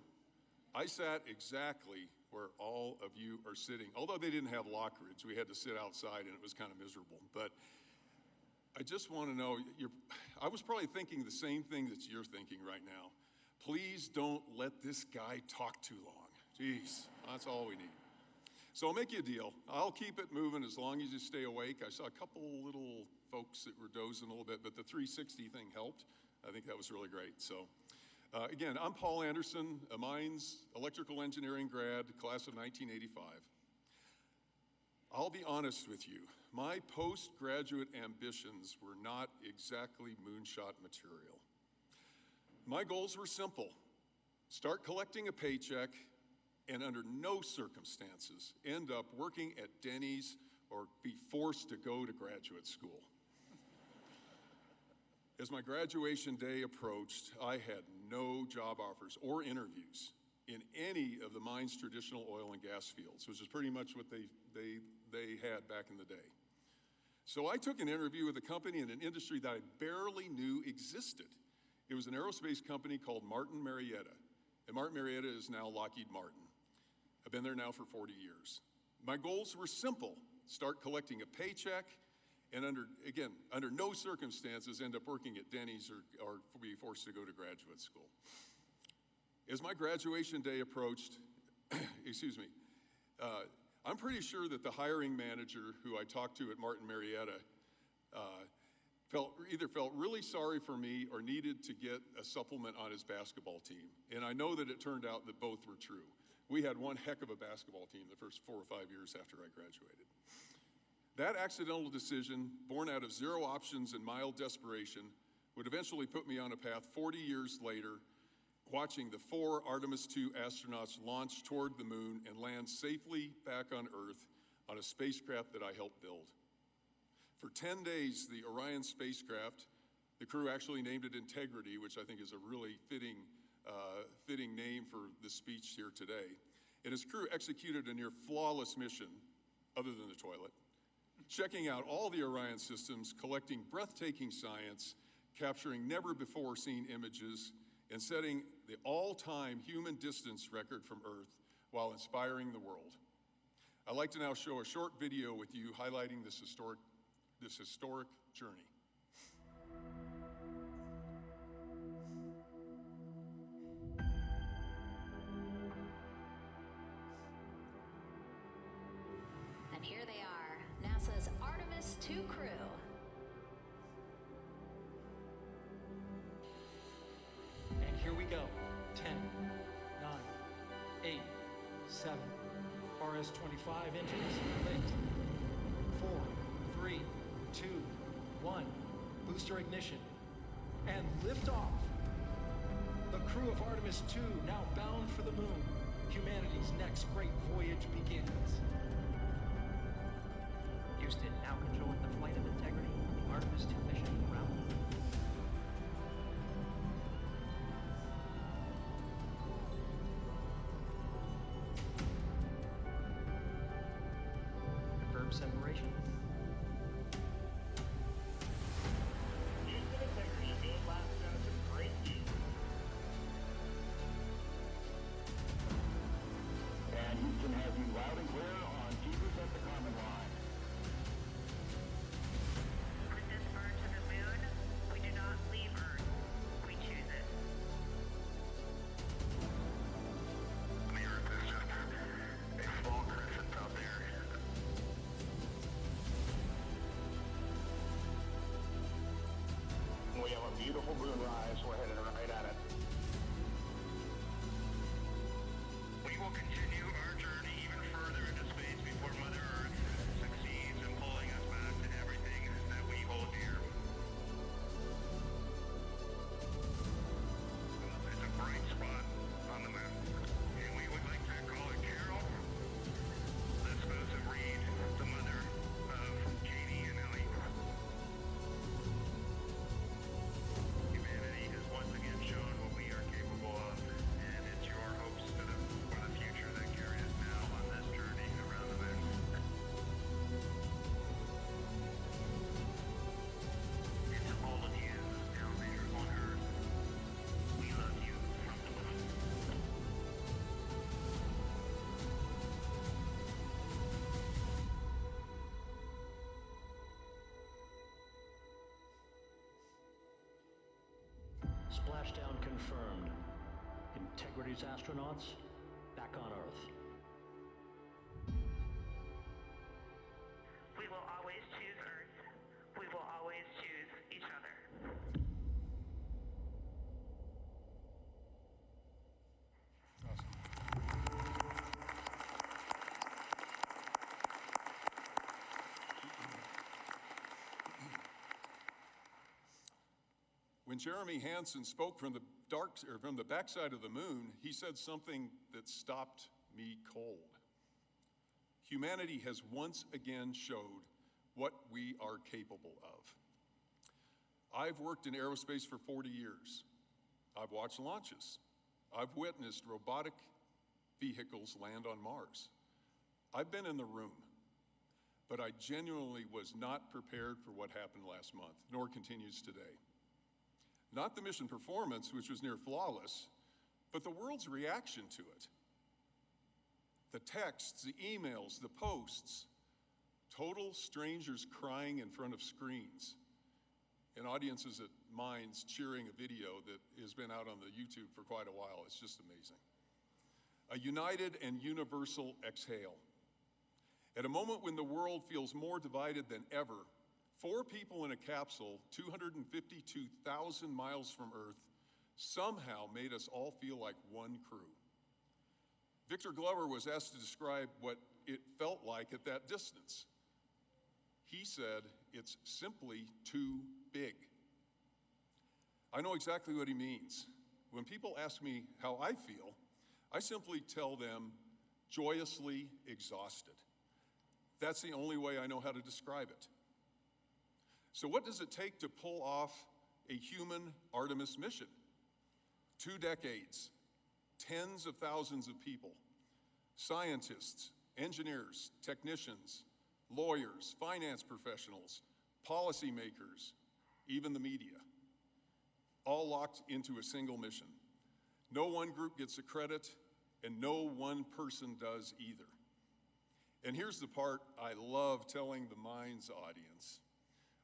I sat exactly where all of you are sitting. Although they didn't have lockerage, we had to sit outside and it was kind of miserable. But I just want to know, I was probably thinking the same thing that you're thinking right now. Please don't let this guy talk too long. Jeez, that's all we need. So I'll make you a deal. I'll keep it moving as long as you stay awake. I saw a couple little folks that were dozing a little bit, but the 360 thing helped. I think that was really great. So again, I'm Paul Anderson, a Mines electrical engineering grad, class of 1985. I'll be honest with you. My postgraduate ambitions were not exactly moonshot material. My goals were simple. Start collecting a paycheck and under no circumstances end up working at Denny's or be forced to go to graduate school. As my graduation day approached, I had no job offers or interviews in any of the mine's traditional oil and gas fields, which is pretty much what they had back in the day. So I took an interview with a company in an industry that I barely knew existed. It was an aerospace company called Martin Marietta, and Martin Marietta is now Lockheed Martin. I've been there now for 40 years. My goals were simple: start collecting a paycheck, and under no circumstances end up working at Denny's or be forced to go to graduate school. As my graduation day approached, excuse me, I'm pretty sure that the hiring manager who I talked to at Martin Marietta either felt really sorry for me or needed to get a supplement on his basketball team. And I know that it turned out that both were true. We had one heck of a basketball team the first 4 or 5 years after I graduated. That accidental decision, born out of zero options and mild desperation, would eventually put me on a path 40 years later, watching the 4 Artemis II astronauts launch toward the moon and land safely back on Earth on a spacecraft that I helped build. For 10 days, the Orion spacecraft, the crew actually named it Integrity, which I think is a really fitting fitting name for the speech here today. And his crew executed a near flawless mission, other than the toilet, checking out all the Orion systems, collecting breathtaking science, capturing never-before-seen images, and setting the all-time human distance record from Earth while inspiring the world. I'd like to now show a short video with you highlighting this historic journey. And here they are, NASA's Artemis II crew. And here we go. 10, 9, 8, 7, RS-25 engines lit. 4, 3, 2, 1. Booster ignition. And liftoff. The crew of Artemis II now bound for the moon. Humanity's next great voyage begins. Houston now controlling the flight of integrity on the Artemis II mission around the moon. Confirm separation. Houston integrity, good last Genesis, great view. And Houston has you loud and clear on Jesus at the common line. We have a beautiful moonrise. We're heading right at it. We will continue our journey even further into space before Mother Earth succeeds in pulling us back to everything that we hold dear. It's a bright spot on the map, and we would like to call it Carol. Let's both read the mother of Katie and Ellie. Humanity has once again shown what we are capable of, and it's your hopes for the future that carry us now on this journey around the moon. And to all of you down there on Earth, we love you from the moon. Splashdown confirmed. Integrity's astronauts back on Earth. We will always choose Earth. We will always choose each other. When Jeremy Hansen spoke from the backside of the moon, he said something that stopped me cold. Humanity has once again showed what we are capable of. I've worked in aerospace for 40 years. I've watched launches. I've witnessed robotic vehicles land on Mars. I've been in the room, but I genuinely was not prepared for what happened last month, nor continues today. Not the mission performance, which was near flawless, but the world's reaction to it. The texts, the emails, the posts, total strangers crying in front of screens, and audiences at Minds cheering a video that has been out on the YouTube for quite a while. It's just amazing. A united and universal exhale. At a moment when the world feels more divided than ever, 4 people in a capsule, 252,000 miles from Earth, somehow made us all feel like one crew. Victor Glover was asked to describe what it felt like at that distance. He said, "It's simply too big." I know exactly what he means. When people ask me how I feel, I simply tell them, joyously exhausted. That's the only way I know how to describe it. So what does it take to pull off a human Artemis mission? 2 decades, tens of thousands of people, scientists, engineers, technicians, lawyers, finance professionals, policymakers, even the media, all locked into a single mission. No one group gets the credit, and no one person does either. And here's the part I love telling the Mines audience.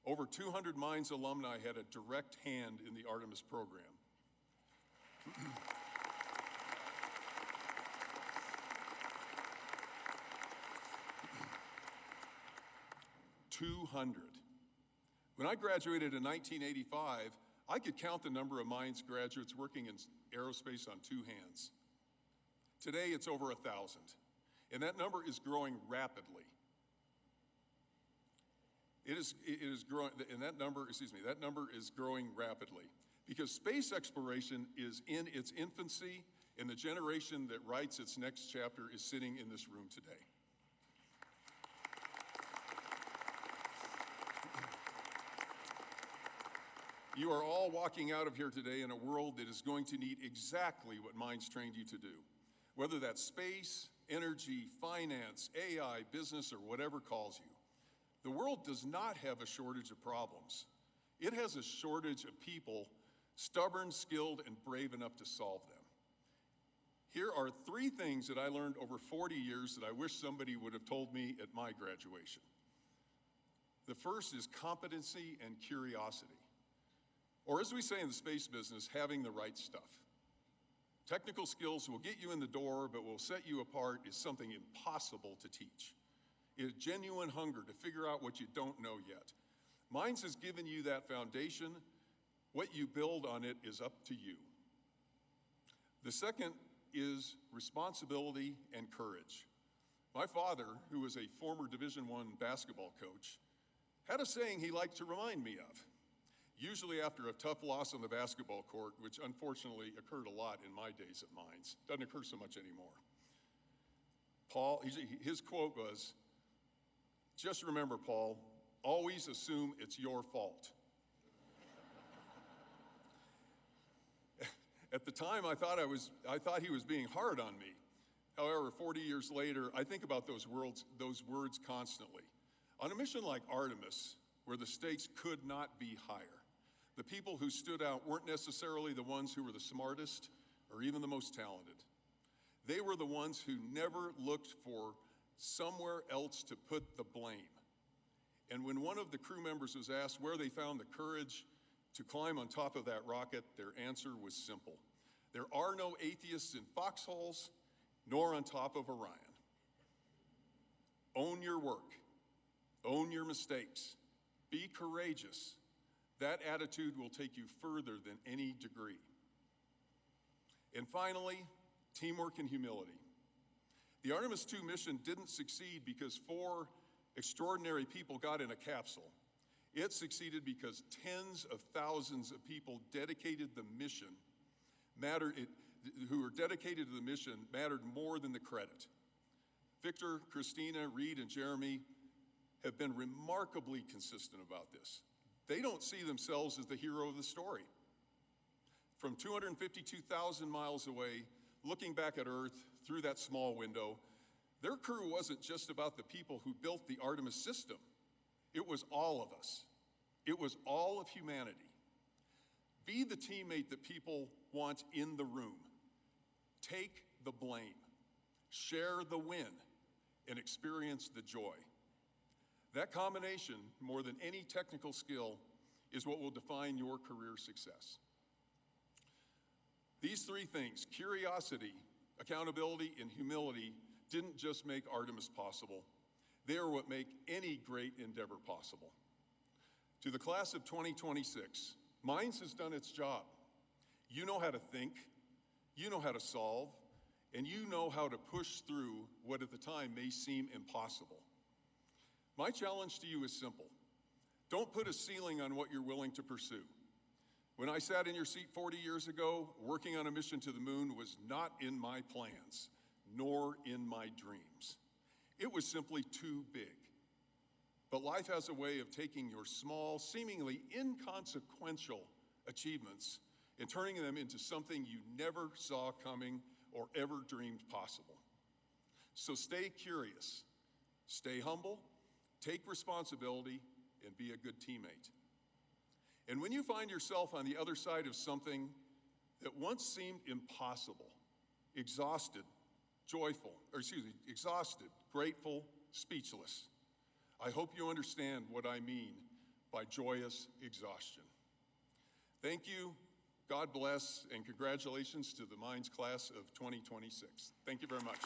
Over 200 Mines alumni had a direct hand in the Artemis program. 200. When I graduated in 1985, I could count the number of Mines graduates working in aerospace on 2 hands. Today, it's over 1,000, and that number is growing rapidly. It is growing, and that number is growing rapidly because space exploration is in its infancy, and the generation that writes its next chapter is sitting in this room today. You are all walking out of here today in a world that is going to need exactly what Mines trained you to do. Whether that's space, energy, finance, AI, business, or whatever calls you. The world does not have a shortage of problems. It has a shortage of people, stubborn, skilled, and brave enough to solve them. Here are 3 things that I learned over 40 years that I wish somebody would have told me at my graduation. The first is competency and curiosity. Or as we say in the space business, having the right stuff. Technical skills will get you in the door, but will set you apart is something impossible to teach. It is genuine hunger to figure out what you don't know yet. Mines has given you that foundation. What you build on it is up to you. The second is responsibility and courage. My father, who was a former Division I basketball coach, had a saying he liked to remind me of. Usually after a tough loss on the basketball court, which unfortunately occurred a lot in my days at Mines. Doesn't occur so much anymore. His quote was, "Just remember, Paul, always assume it's your fault." At the time, I thought he was being hard on me. However, 40 years later, I think about those words constantly. On a mission like Artemis, where the stakes could not be higher, the people who stood out weren't necessarily the ones who were the smartest or even the most talented. They were the ones who never looked for somewhere else to put the blame. And when one of the crew members was asked where they found the courage to climb on top of that rocket, their answer was simple. There are no atheists in foxholes, nor on top of Orion. Own your work. Own your mistakes. Be courageous. That attitude will take you further than any degree. And finally, teamwork and humility. The Artemis II mission didn't succeed because 4 extraordinary people got in a capsule. It succeeded because tens of thousands of people dedicated to the mission mattered more than the credit. Victor, Christina, Reed, and Jeremy have been remarkably consistent about this. They don't see themselves as the hero of the story. From 252,000 miles away, looking back at Earth through that small window, their crew wasn't just about the people who built the Artemis system. It was all of us. It was all of humanity. Be the teammate that people want in the room. Take the blame. Share the win and experience the joy. That combination, more than any technical skill, is what will define your career success. These 3 things, curiosity, accountability, and humility, didn't just make Artemis possible. They are what make any great endeavor possible. To the class of 2026, Mines has done its job. You know how to think, you know how to solve, and you know how to push through what at the time may seem impossible. My challenge to you is simple. Don't put a ceiling on what you're willing to pursue. When I sat in your seat 40 years ago, working on a mission to the moon was not in my plans, nor in my dreams. It was simply too big. But life has a way of taking your small, seemingly inconsequential achievements and turning them into something you never saw coming or ever dreamed possible. So stay curious, stay humble, take responsibility, and be a good teammate. And when you find yourself on the other side of something that once seemed impossible, exhausted, grateful, speechless, I hope you understand what I mean by joyous exhaustion. Thank you, God bless, and congratulations to the Mines class of 2026. Thank you very much.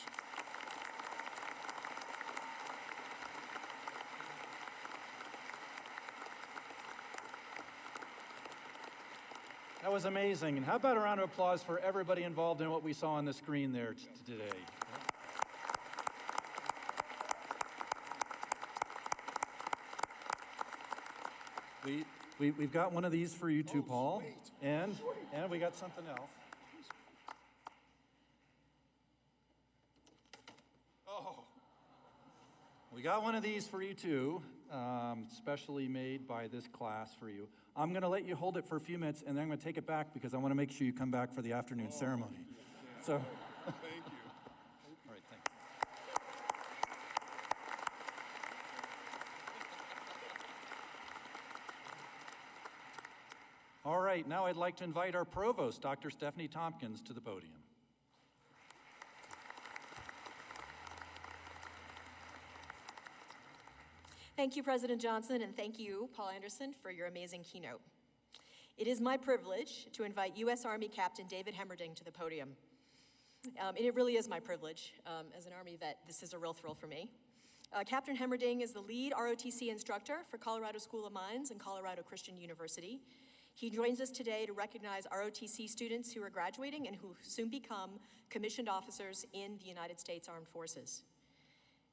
That was amazing. And how about a round of applause for everybody involved in what we saw on the screen there today? We've got one of these for you too, Paul. And we got something else. Oh. We got one of these for you too, specially made by this class for you. I'm going to let you hold it for a few minutes, and then I'm going to take it back because I want to make sure you come back for the afternoon ceremony. So, thank you. All right, thanks. All right, now I'd like to invite our provost, Dr. Stephanie Tompkins, to the podium. Thank you, President Johnson, and thank you, Paul Anderson, for your amazing keynote. It is my privilege to invite U.S. Army Captain David Hemmerding to the podium. And it really is my privilege. As an Army vet, this is a real thrill for me. Captain Hemmerding is the lead ROTC instructor for Colorado School of Mines and Colorado Christian University. He joins us today to recognize ROTC students who are graduating and who soon become commissioned officers in the United States Armed Forces.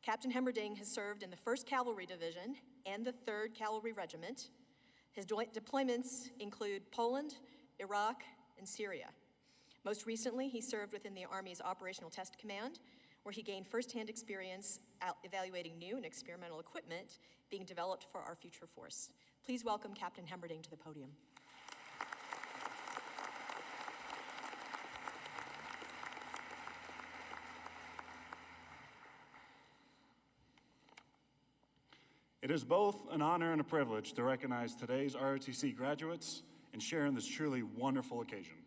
Captain Hemmerding has served in the 1st Cavalry Division and the 3rd Cavalry Regiment. His deployments include Poland, Iraq, and Syria. Most recently, he served within the Army's Operational Test Command, where he gained firsthand experience evaluating new and experimental equipment being developed for our future force. Please welcome Captain Hemmerding to the podium. It is both an honor and a privilege to recognize today's ROTC graduates and share in this truly wonderful occasion.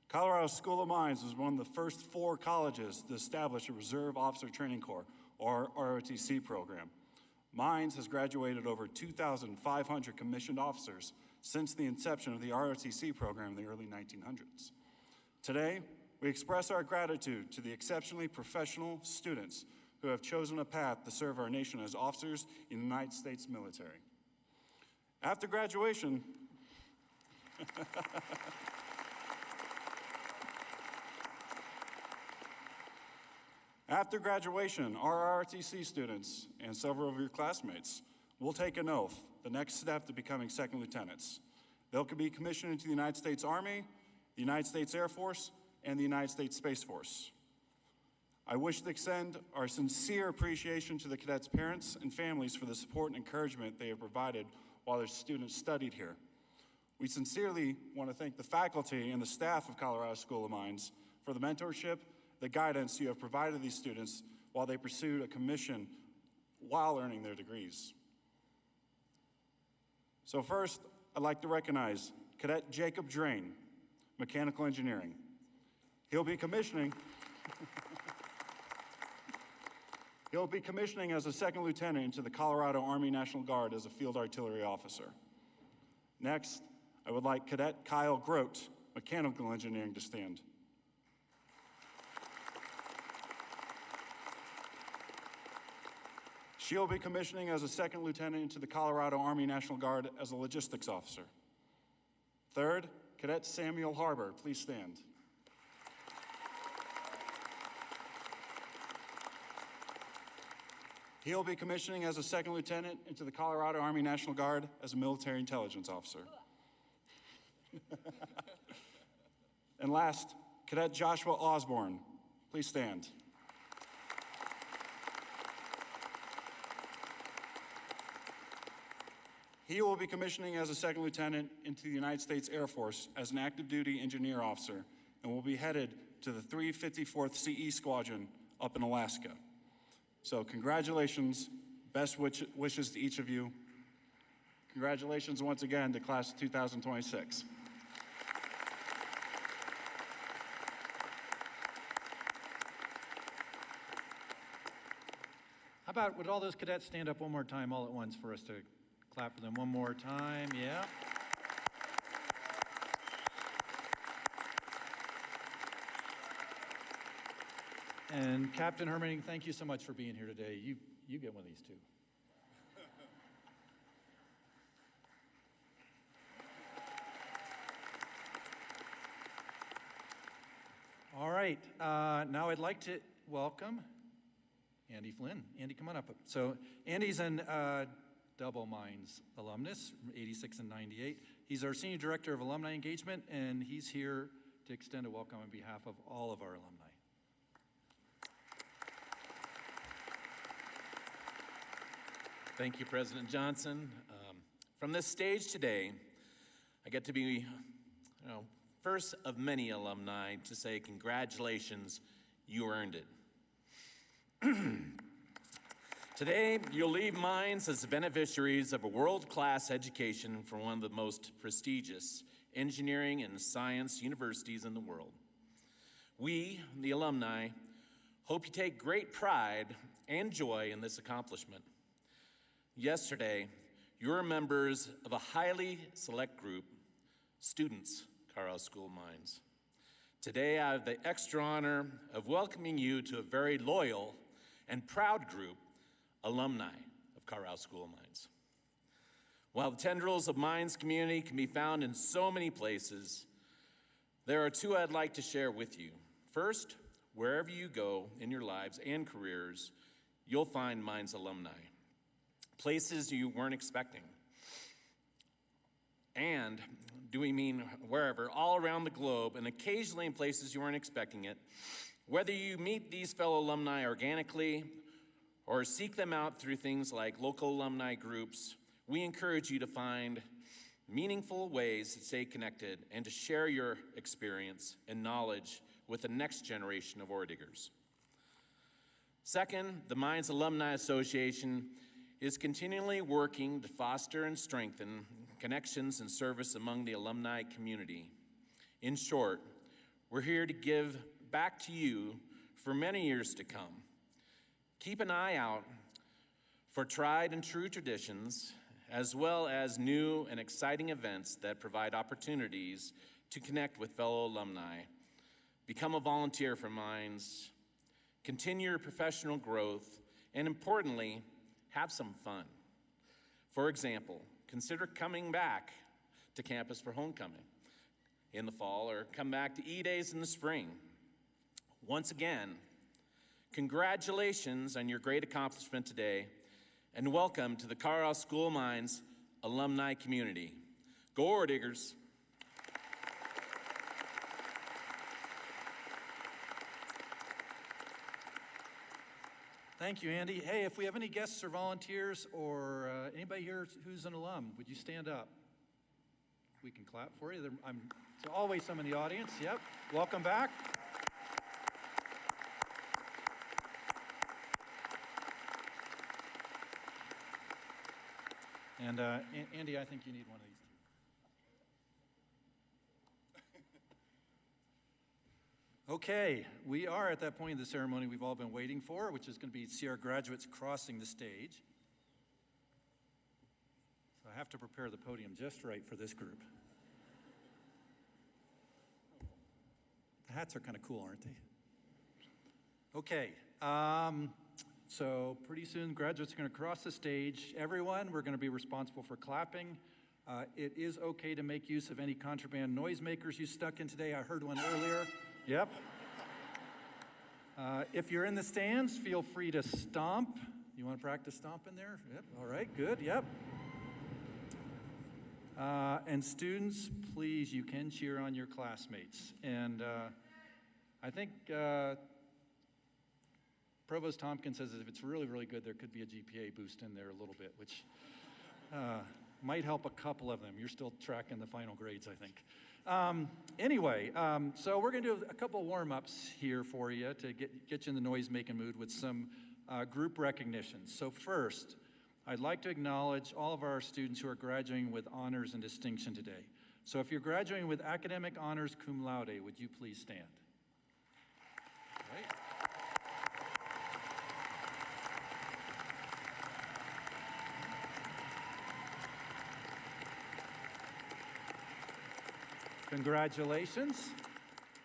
Colorado School of Mines was one of the first 4 colleges to establish a Reserve Officer Training Corps, or ROTC program. Mines has graduated over 2,500 commissioned officers since the inception of the ROTC program in the early 1900s. Today, we express our gratitude to the exceptionally professional students who have chosen a path to serve our nation as officers in the United States military. After graduation, our ROTC students and several of your classmates will take an oath, the next step to becoming second lieutenants. They'll be commissioned into the United States Army, the United States Air Force, and the United States Space Force. I wish to extend our sincere appreciation to the cadets' parents and families for the support and encouragement they have provided while their students studied here. We sincerely want to thank the faculty and the staff of Colorado School of Mines for the mentorship, the guidance you have provided these students while they pursued a commission while earning their degrees. So first, I'd like to recognize Cadet Jacob Drain, Mechanical Engineering. He'll be commissioning as a second lieutenant into the Colorado Army National Guard as a field artillery officer. Next, I would like Cadet Kyle Grote, Mechanical Engineering, to stand. She'll be commissioning as a second lieutenant into the Colorado Army National Guard as a logistics officer. Third, Cadet Samuel Harbor, please stand. He'll be commissioning as a second lieutenant into the Colorado Army National Guard as a military intelligence officer. And last, Cadet Joshua Osborne, please stand. He will be commissioning as a second lieutenant into the United States Air Force as an active duty engineer officer and will be headed to the 354th CE Squadron up in Alaska. So congratulations, best wishes to each of you. Congratulations once again to class of 2026. How about, would all those cadets stand up one more time all at once for us to clap for them one more time? Yeah. And Captain Herming, thank you so much for being here today. You get one of these too. All right, now I'd like to welcome Andy Flynn. Andy, come on up. So Andy's an Double Minds alumnus, 86 and 98. He's our Senior Director of Alumni Engagement, and he's here to extend a welcome on behalf of all of our alumni. Thank you, President Johnson. From this stage today, I get to be, first of many alumni to say congratulations, you earned it. Today, you'll leave Mines as the beneficiaries of a world-class education from one of the most prestigious engineering and science universities in the world. We, the alumni, hope you take great pride and joy in this accomplishment. Yesterday, you were members of a highly select group, students, Colorado School of Mines. Today, I have the extra honor of welcoming you to a very loyal and proud group, alumni of Colorado School of Mines. While the tendrils of Mines community can be found in so many places, there are two I'd like to share with you. First, wherever you go in your lives and careers, you'll find Mines alumni, places you weren't expecting. And do we mean wherever, all around the globe, and occasionally in places you weren't expecting it. Whether you meet these fellow alumni organically or seek them out through things like local alumni groups, we encourage you to find meaningful ways to stay connected and to share your experience and knowledge with the next generation of ore diggers. Second, the Mines Alumni Association is continually working to foster and strengthen connections and service among the alumni community. In short, we're here to give back to you for many years to come. Keep an eye out for tried and true traditions, as well as new and exciting events that provide opportunities to connect with fellow alumni. Become a volunteer for Mines, continue your professional growth, and importantly, have some fun. For example, consider coming back to campus for homecoming in the fall, or come back to E-Days in the spring. Once again, congratulations on your great accomplishment today, and welcome to the Colorado School of Mines alumni community. Go Ore Diggers! Thank you, Andy. Hey, if we have any guests or volunteers or anybody here who's an alum, would you stand up? We can clap for you. There's always some in the audience. Yep. Welcome back. And Andy, I think you need one of these too. Okay, we are at that point in the ceremony we've all been waiting for, which is going to be see our graduates crossing the stage. So I have to prepare the podium just right for this group. The hats are kind of cool, aren't they? Okay, so pretty soon graduates are going to cross the stage. Everyone, we're going to be responsible for clapping. It is okay to make use of any contraband noisemakers you stuck in today. I heard one earlier. Yep. If you're in the stands, feel free to stomp. You want to practice stomping there? Yep. All right, good, yep. And students, please, you can cheer on your classmates. And I think Provost Tompkins says if it's really, really good, there could be a GPA boost in there a little bit, which Might help a couple of them. You're still tracking the final grades, I think. So we're going to do a couple warm-ups here for you to get you in the noise-making mood with some group recognitions. So first, I'd like to acknowledge all of our students who are graduating with honors and distinction today. So if you're graduating with academic honors cum laude, would you please stand? Right. Congratulations.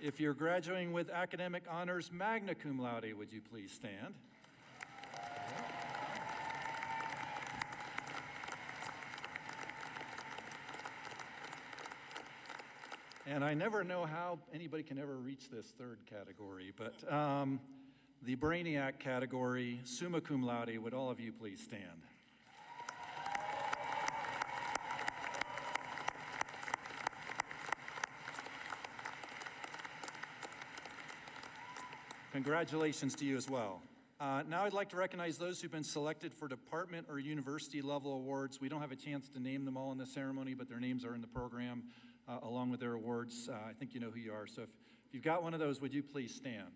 If you're graduating with academic honors magna cum laude, would you please stand? And I never know how anybody can ever reach this third category, but the Brainiac category, summa cum laude, would all of you please stand? Congratulations to you as well. Now I'd like to recognize those who've been selected for department or university level awards. We don't have a chance to name them all in the ceremony, but their names are in the program along with their awards. I think you know who you are. So if you've got one of those, would you please stand?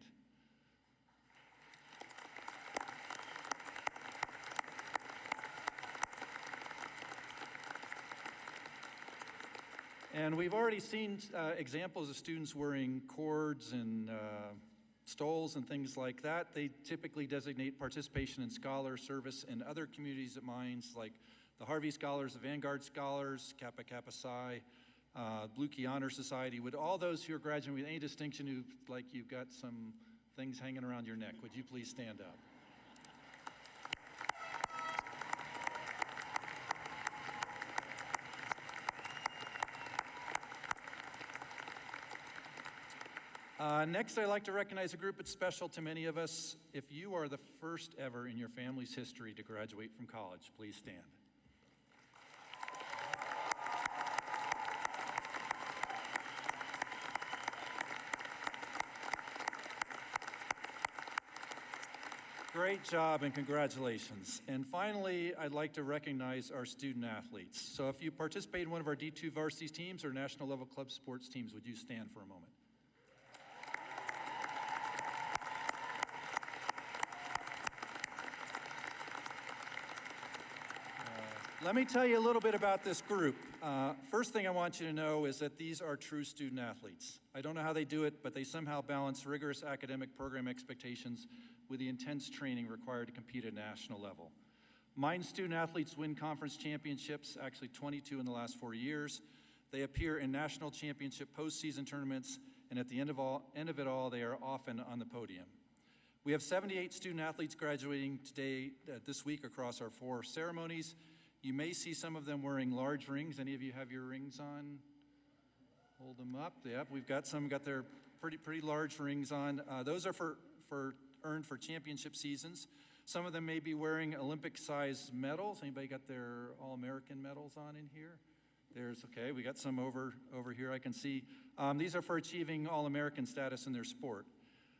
And we've already seen examples of students wearing cords and stoles and things like that. They typically designate participation in scholar service in other communities at Mines, like the Harvey Scholars, the Vanguard Scholars, Kappa Kappa Psi, Blue Key Honor Society. Would all those who are graduating with any distinction who, like you've got some things hanging around your neck, would you please stand up? Next, I'd like to recognize a group that's special to many of us. If you are the first ever in your family's history to graduate from college, please stand. Great job and congratulations. And finally, I'd like to recognize our student athletes. So if you participate in one of our D2 varsity teams or national level club sports teams, would you stand for a moment? Let me tell you a little bit about this group. First thing I want you to know is that these are true student athletes. I don't know how they do it, but they somehow balance rigorous academic program expectations with the intense training required to compete at a national level. Mines student athletes win conference championships, actually 22 in the last 4 years. They appear in national championship postseason tournaments, and at the end of it all, they are often on the podium. We have 78 student athletes graduating today, this week, across our 4 ceremonies. You may see some of them wearing large rings. Any of you have your rings on? Hold them up. Yep, we've got some got their pretty large rings on. Those are earned for championship seasons. Some of them may be wearing Olympic-sized medals. Anybody got their All-American medals on in here? Okay, we got some over here I can see. These are for achieving All-American status in their sport.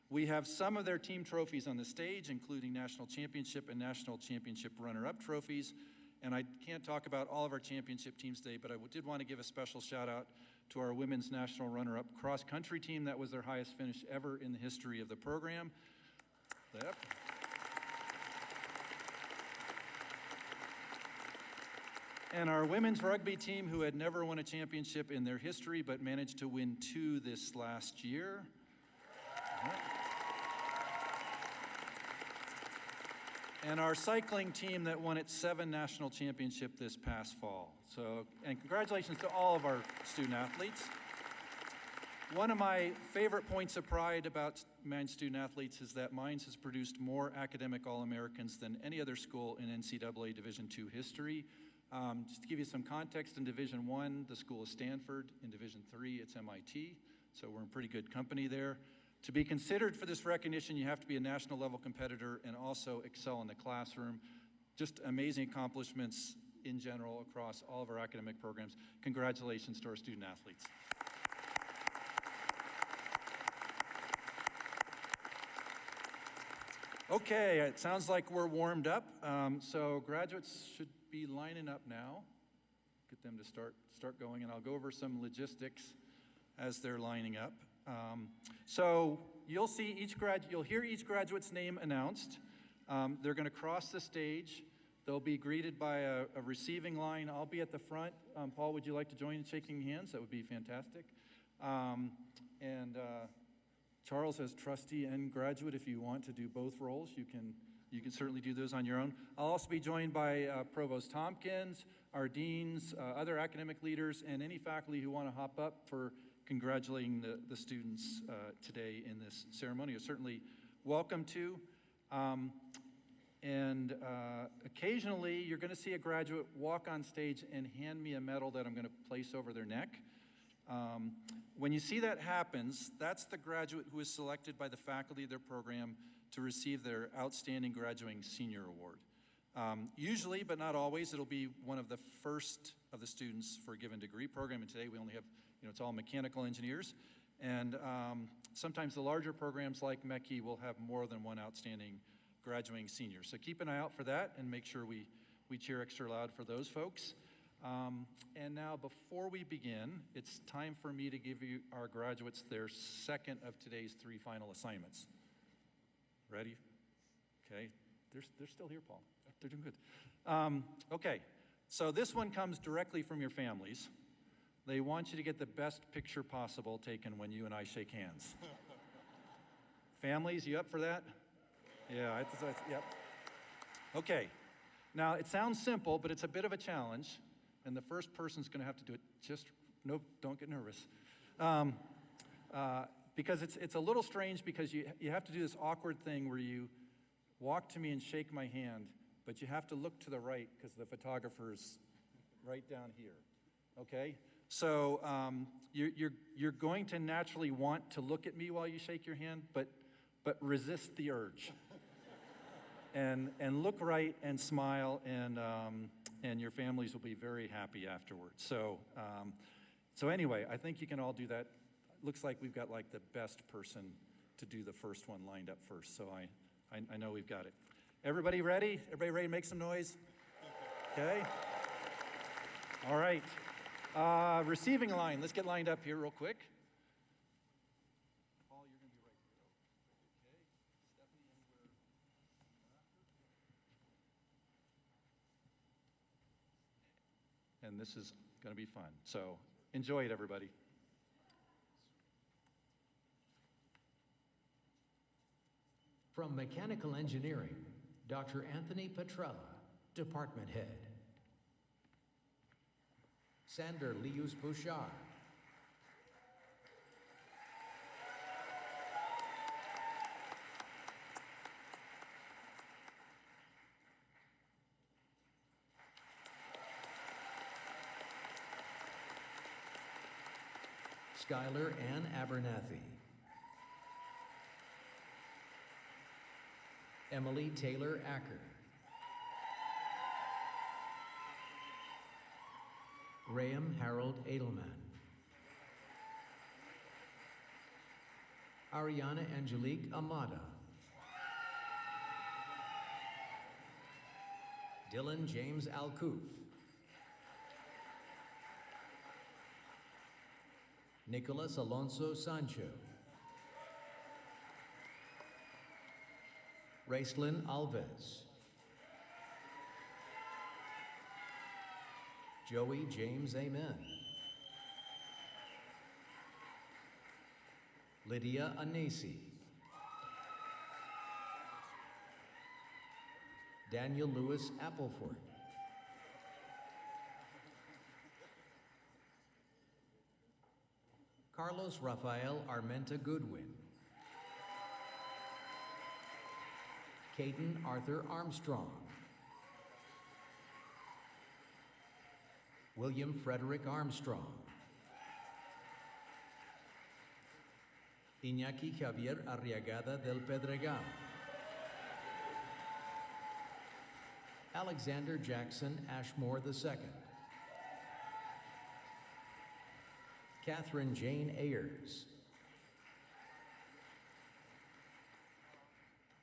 We have some of their team trophies on the stage, including national championship and national championship runner-up trophies. And I can't talk about all of our championship teams today, but I did want to give a special shout out to our women's national runner-up cross-country team. That was their highest finish ever in the history of the program. Yep. And our women's rugby team, who had never won a championship in their history, but managed to win 2 this last year. Yep. And our cycling team that won its 7th national championship this past fall. And congratulations to all of our student athletes. One of my favorite points of pride about Mines student athletes is that Mines has produced more academic All-Americans than any other school in NCAA Division II history. Just to give you some context, in Division I, the school is Stanford. In Division III, it's MIT. So we're in pretty good company there. To be considered for this recognition, you have to be a national level competitor and also excel in the classroom. Just amazing accomplishments in general across all of our academic programs. Congratulations to our student athletes. Okay, it sounds like we're warmed up. So graduates should be lining up now. them to start going, and I'll go over some logistics as they're lining up. So you'll hear each graduate's name announced. They're going to cross the stage. They'll be greeted by a receiving line. I'll be at the front. Paul, would you like to join in shaking hands? That would be fantastic. Charles, as trustee and graduate, if you want to do both roles, you can certainly do those on your own. I'll also be joined by Provost Tompkins, our deans, other academic leaders, and any faculty who want to hop up for congratulating the students today in this ceremony. You're certainly welcome to. Occasionally, you're going to see a graduate walk on stage and hand me a medal that I'm going to place over their neck. When you see that happens, that's the graduate who is selected by the faculty of their program to receive their Outstanding Graduating Senior Award. Usually, but not always, it'll be one of the first of the students for a given degree program, and today we only have, it's all mechanical engineers. And sometimes the larger programs like MECI will have more than one outstanding graduating senior. So keep an eye out for that and make sure we cheer extra loud for those folks. And now, before we begin, it's time for me to give you our graduates their second of today's 3 final assignments. Ready? Okay. They're still here, Paul. They're doing good. Okay. So this one comes directly from your families. They want you to get the best picture possible taken when you and I shake hands. Families, you up for that? Yeah, yep. Okay. Now, it sounds simple, but it's a bit of a challenge. And the first person's going to have to do it no, don't get nervous. Because it's a little strange because you have to do this awkward thing where you walk to me and shake my hand, but you have to look to the right because the photographer's right down here, okay? So you're going to naturally want to look at me while you shake your hand, but resist the urge. And look right and smile, and your families will be very happy afterwards. So anyway, I think you can all do that. Looks like we've got like the best person to do the first one lined up first, so I know we've got it. Everybody ready? Everybody ready to make some noise? Okay. All right. Receiving line. Let's get lined up here real quick. Paul, you're going to be right here. Okay. Stephanie, anywhere. And this is going to be fun. So enjoy it, everybody. From Mechanical Engineering, Dr. Anthony Petrella, Department Head. Sander Lius Bouchard. Skylar Ann Abernathy. Emily Taylor Acker. Graham Harold Edelman. Ariana Angelique Amada. Dylan James Alcouf. Nicholas Alonso Sancho. Racelyn Alves. Joey James Amen. Lydia Anesi. Daniel Lewis Appleford. Carlos Rafael Armenta Goodwin. Caden Arthur Armstrong. William Frederick Armstrong. Iñaki Javier Arriagada del Pedregal. Alexander Jackson Ashmore II. Catherine Jane Ayers.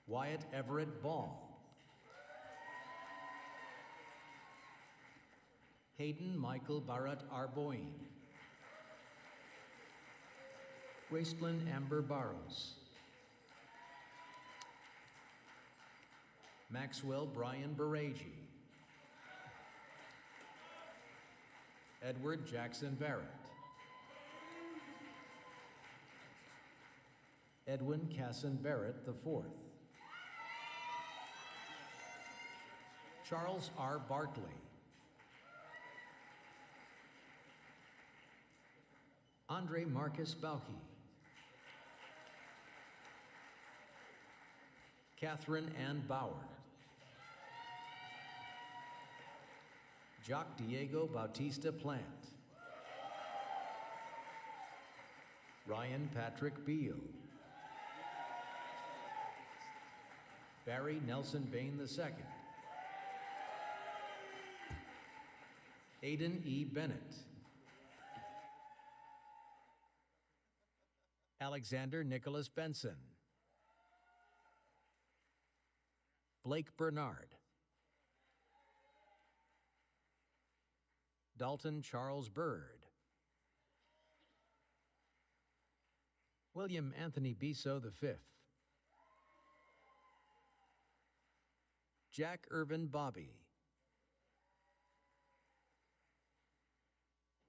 Wyatt Everett Ball. Hayden Michael Barat Arboin. Gracelyn Amber Barros. Maxwell Brian Baraji. Edward Jackson Barrett. Edwin Casson Barrett IV. Charles R. Bartley. Andre Marcus Bauke. Catherine Ann Bauer. Jock Diego Bautista Plant. Ryan Patrick Beal. Barry Nelson Bain II. Aiden E. Bennett. Alexander Nicholas Benson. Blake Bernard. Dalton Charles Bird. William Anthony Biso V. Jack Irvin Bobby.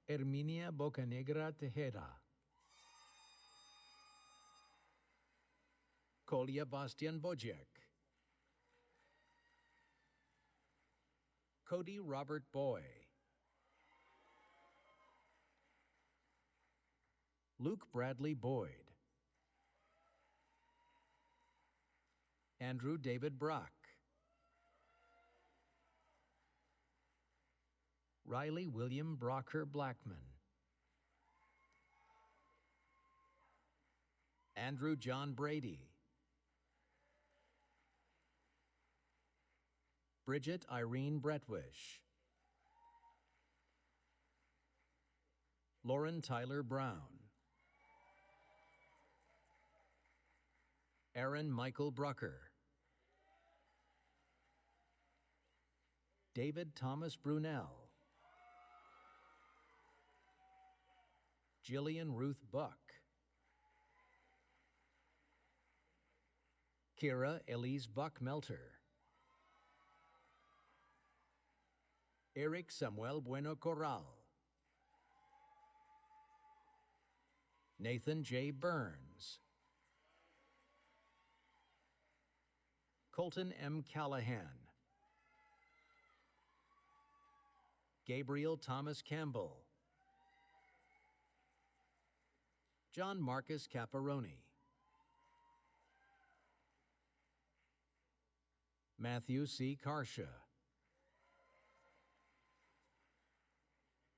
Herminia Bocanegra Tejeda. Kolia Bastian Bojek. Cody Robert Boy. Luke Bradley Boyd. Andrew David Brock. Riley William Brocker Blackman. Andrew John Brady. Bridget Irene Bretwish. Lauren Tyler Brown. Aaron Michael Brucker. David Thomas Brunel. Jillian Ruth Buck. Kira Elise Buck-Melter. Eric Samuel Bueno Corral. Nathan J. Burns. Colton M. Callahan. Gabriel Thomas Campbell. John Marcus Caparoni. Matthew C. Karsha.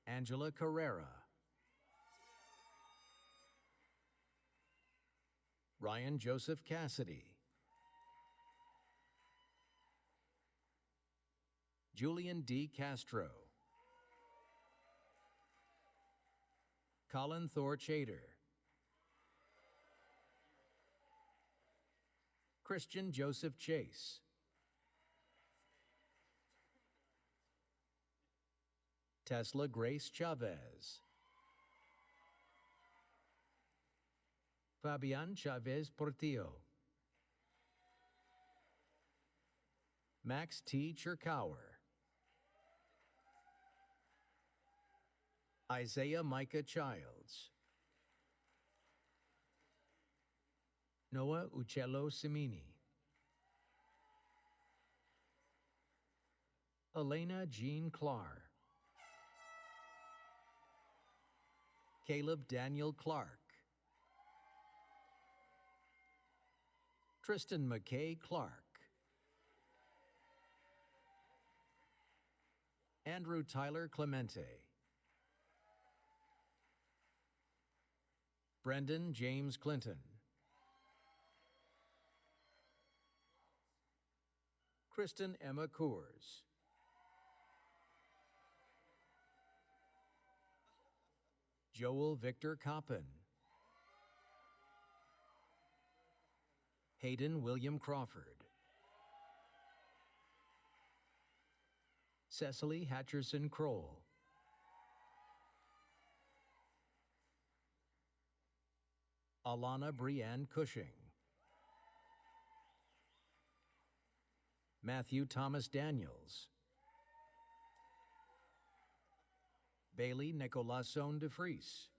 Angela Carrera. Ryan Joseph Cassidy. Julian D. Castro. Colin Thor Chater. Christian Joseph Chase. Tesla Grace Chavez. Fabian Chavez Portillo. Max T. Cherkauer. Isaiah Micah Childs. Noah Uccello Simini. Elena Jean Clark. Caleb Daniel Clark. Tristan McKay Clark. Andrew Tyler Clemente. Brendan James Clinton. Kristen Emma Coors. Joel Victor Coppin. Hayden William Crawford. Cecily Hatcherson Kroll. Alana Brianne Cushing. Matthew Thomas Daniels. Bailey Nicolason de Vries.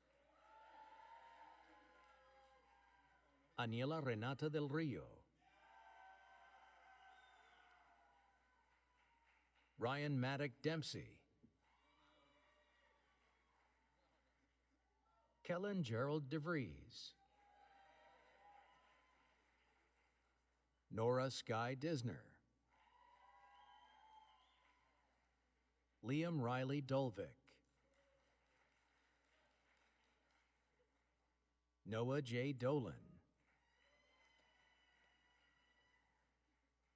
Aniela Renata del Rio. Ryan Maddock Dempsey. Kellen Gerald DeVries. Nora Sky Disner. Liam Riley Dolvik. Noah J. Dolan.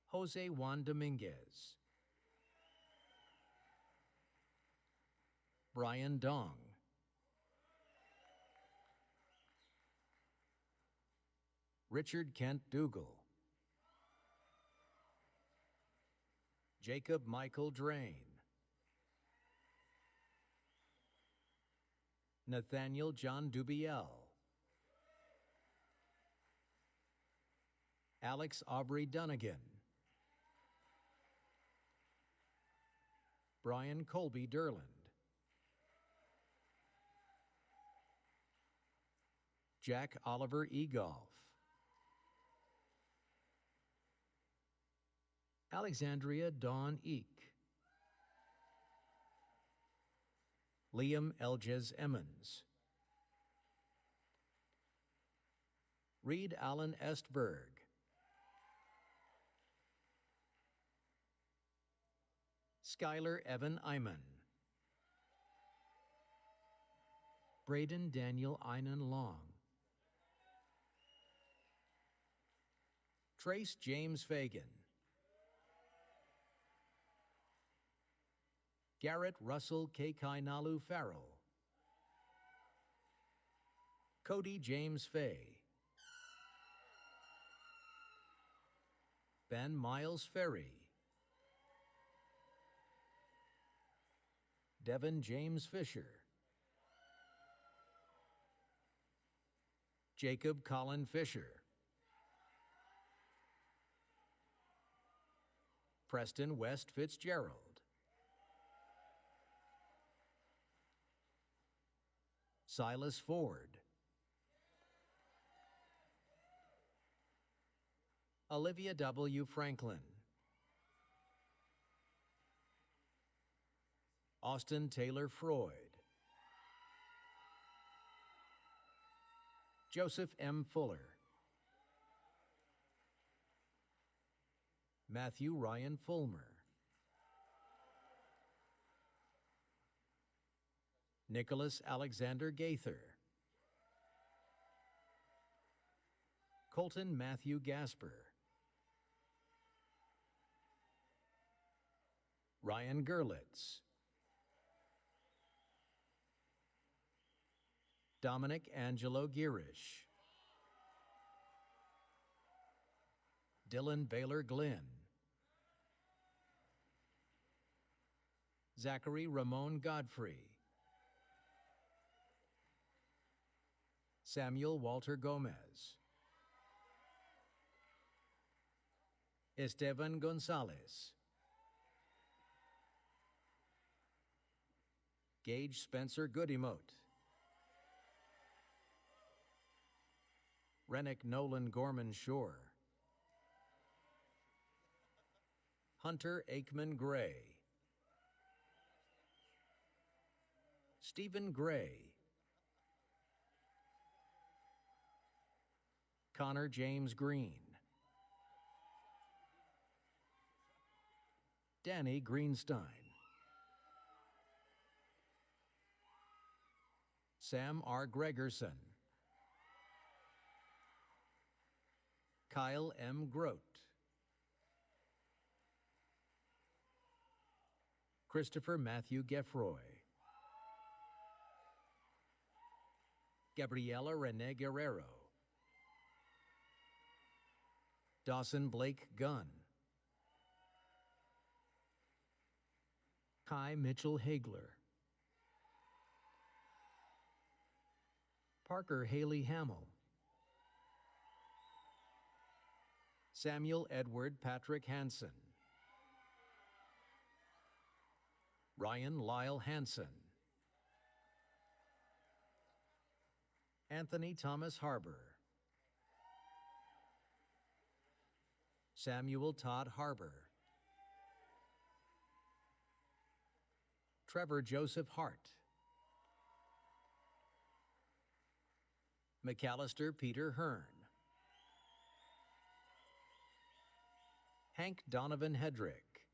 Jose Juan Dominguez. Brian Dong. Richard Kent Dougal. Jacob Michael Drain. Nathaniel John Dubiel. Alex Aubrey Dunnigan. Brian Colby Derland. Jack Oliver Egolf. Alexandria Dawn Eek. Liam Elges Emmons. Reed Allen Estberg. Skylar Evan Iman. Braden Daniel Einan Long. Trace James Fagan. Garrett Russell Kekainalu Farrell. Cody James Fay. Ben Miles Ferry. Devin James Fisher. Jacob Colin Fisher. Preston West Fitzgerald. Silas Ford. Olivia W. Franklin. Austin Taylor Freud. Joseph M. Fuller. Matthew Ryan Fulmer. Nicholas Alexander Gaither. Colton Matthew Gasper. Ryan Gerlitz. Dominic Angelo Girish. Dylan Baylor Glenn. Zachary Ramon Godfrey. Samuel Walter Gomez. Esteban Gonzalez. Gage Spencer Goodimote. Rennick Nolan Gorman Shore. Hunter Aikman Gray. Stephen Gray. Connor James Green. Danny Greenstein. Sam R. Gregerson. Kyle M. Grote. Christopher Matthew Geffroy. Gabriela Renee Guerrero. Dawson Blake Gunn. Kai Mitchell Hagler. Parker Haley Hamill. Samuel Edward Patrick Hansen. Ryan Lyle Hansen. Anthony Thomas Harbour. Samuel Todd Harbour. Trevor Joseph Hart. McAllister Peter Hearn. Hank Donovan Hedrick.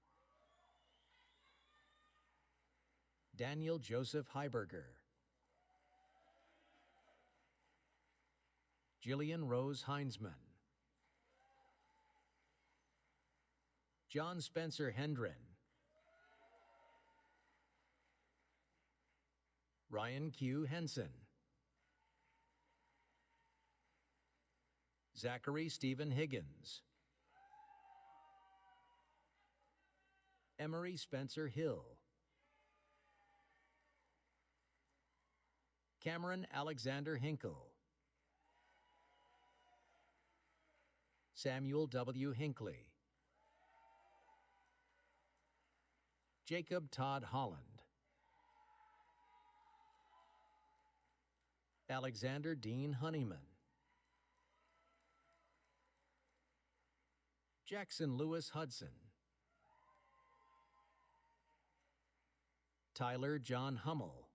Daniel Joseph Heiberger. Jillian Rose Heinzman. John Spencer Hendren. Ryan Q. Henson. Zachary Stephen Higgins. Emery Spencer Hill. Cameron Alexander Hinkle. Samuel W. Hinckley. Jacob Todd Holland. Alexander Dean Honeyman. Jackson Lewis Hudson. Tyler John Hummel.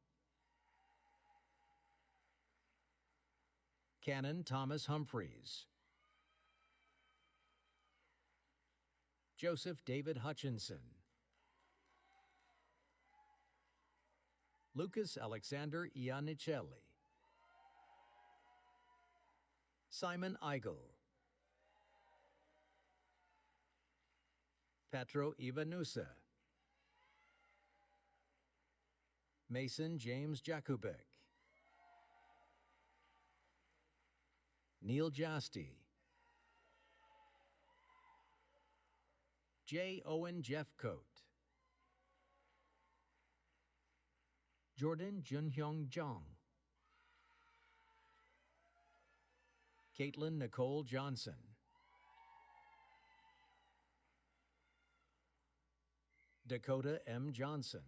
Cannon Thomas Humphreys. Joseph David Hutchinson. Lucas Alexander Iannicelli. Simon Eigel. Petro Ivanusa. Mason James Jakubek. Neil Jasty. J. Owen Jeffcoat. Jordan Junhyung Jong. Caitlin Nicole Johnson. Dakota M. Johnson.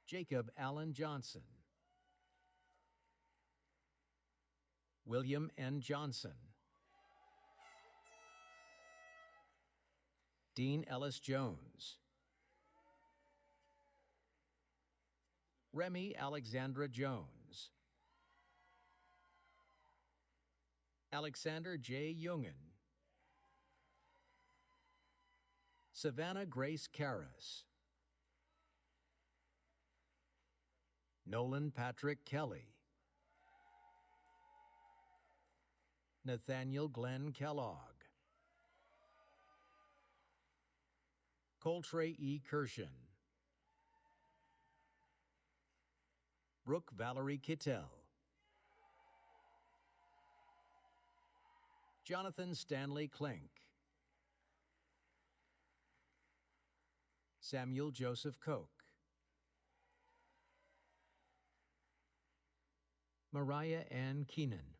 Jacob Allen Johnson. William N. Johnson. Dean Ellis Jones. Remy Alexandra Jones. Alexander J. Jungen. Savannah Grace Karras. Nolan Patrick Kelly. Nathaniel Glenn Kellogg. Coltrane E. Kirshen. Brooke Valerie Kittel. Jonathan Stanley Klink. Samuel Joseph Koch. Mariah Ann Keenan.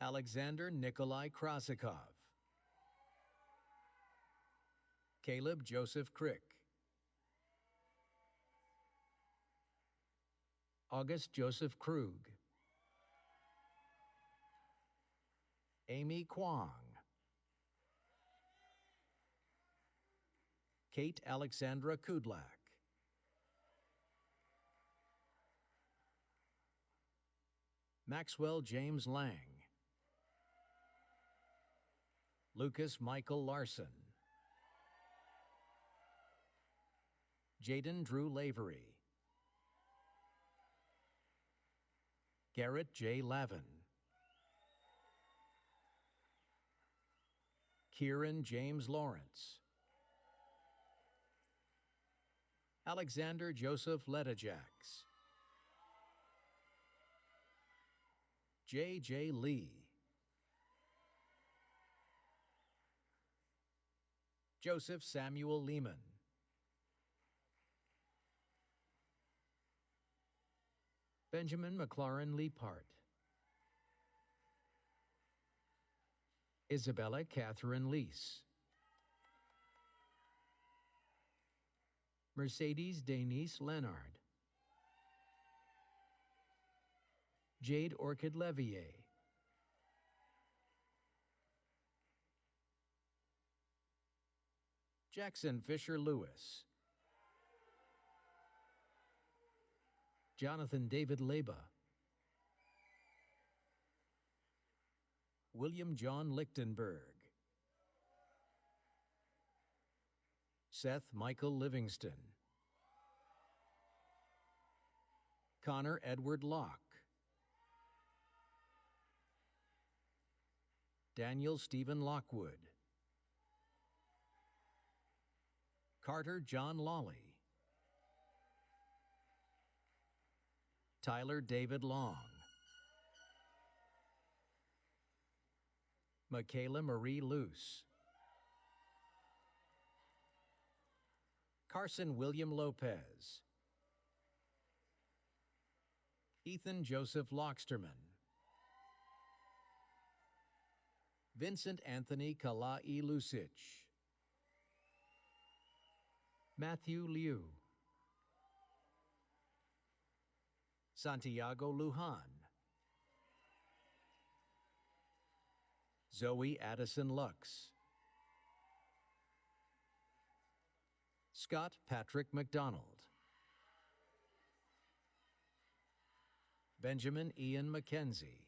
Alexander Nikolai Krasikov. Caleb Joseph Crick. August Joseph Krug. Amy Kwong. Kate Alexandra Kudlak. Maxwell James Lang. Lucas Michael Larson. Jaden Drew Lavery. Garrett J. Lavin. Kieran James Lawrence. Alexander Joseph Letajax. J. J. Lee. Joseph Samuel Lehman. Benjamin McLaurin Leapart. Isabella Catherine Lease, Mercedes Denise Leonard, Jade Orchid Levier, Jackson Fisher Lewis, Jonathan David Leba, William John Lichtenberg, Seth Michael Livingston, Connor Edward Locke, Daniel Stephen Lockwood, Carter John Lawley, Tyler David Long, Michaela Marie Luce, Carson William Lopez, Ethan Joseph Locksterman, Vincent Anthony Kalai Lusich, Matthew Liu, Santiago Lujan, Zoe Addison Lux, Scott Patrick McDonald, Benjamin Ian McKenzie,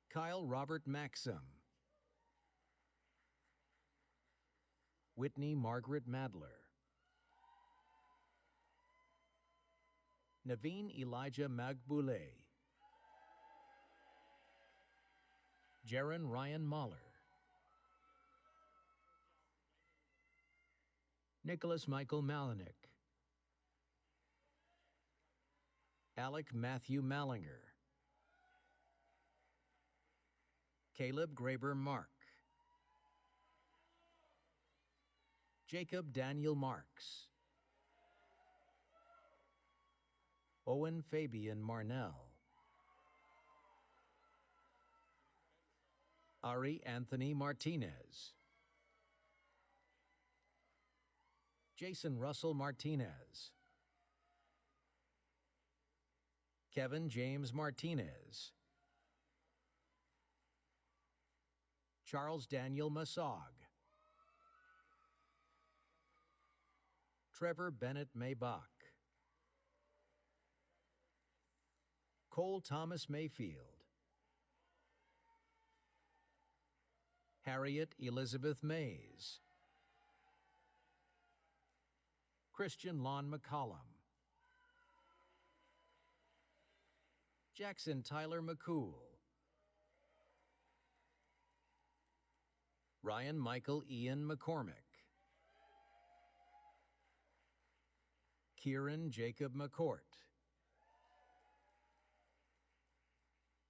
Kyle Robert Maxim, Whitney Margaret Madler, Naveen Elijah Magboule, Jaron Ryan Mahler, Nicholas Michael Malinik, Alec Matthew Mallinger, Caleb Graber Mark, Jacob Daniel Marks, Owen Fabian Marnell, Ari Anthony Martinez, Jason Russell Martinez, Kevin James Martinez, Charles Daniel Massag, Trevor Bennett Maybach, Cole Thomas Mayfield, Harriet Elizabeth Mays, Christian Lon McCollum, Jackson Tyler McCool, Ryan Michael Ian McCormick, Kieran Jacob McCourt,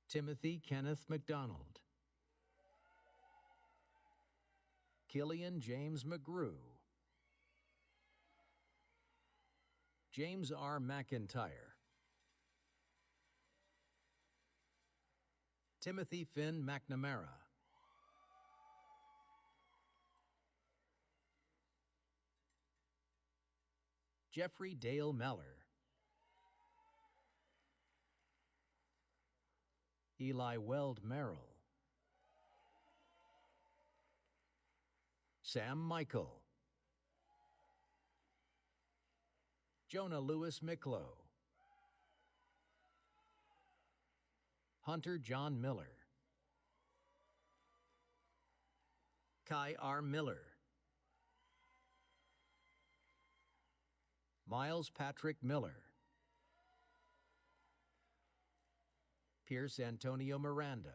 Timothy Kenneth McDonald, Killian James McGrew, James R. McIntyre, Timothy Finn McNamara, Jeffrey Dale Meller, Eli Weld Merrill, Sam Michael, Jonah Lewis Miklo, Hunter John Miller, Kai R. Miller, Miles Patrick Miller, Pierce Antonio Miranda,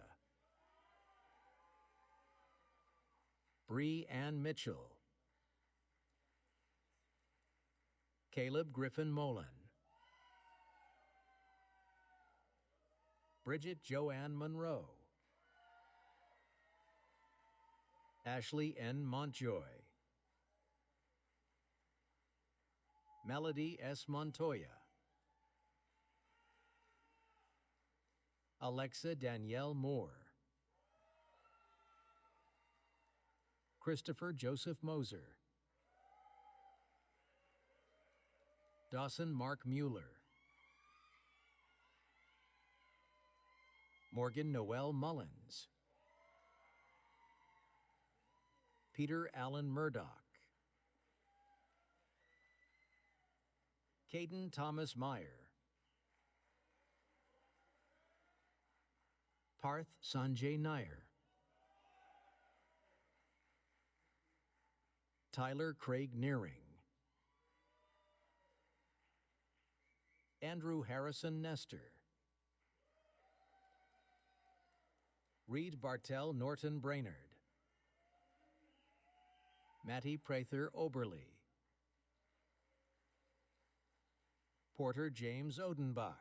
Bree Ann Mitchell, Caleb Griffin Mullen, Bridget Joanne Monroe, Ashley N. Montjoy, Melody S. Montoya, Alexa Danielle Moore, Christopher Joseph Moser, Dawson Mark Mueller, Morgan Noel Mullins, Peter Allen Murdoch, Caden Thomas Meyer, Parth Sanjay Nair, Tyler Craig Nearing, Andrew Harrison Nestor, Reed Bartell Norton Brainerd, Matty Prather Oberly, Porter James Odenbach,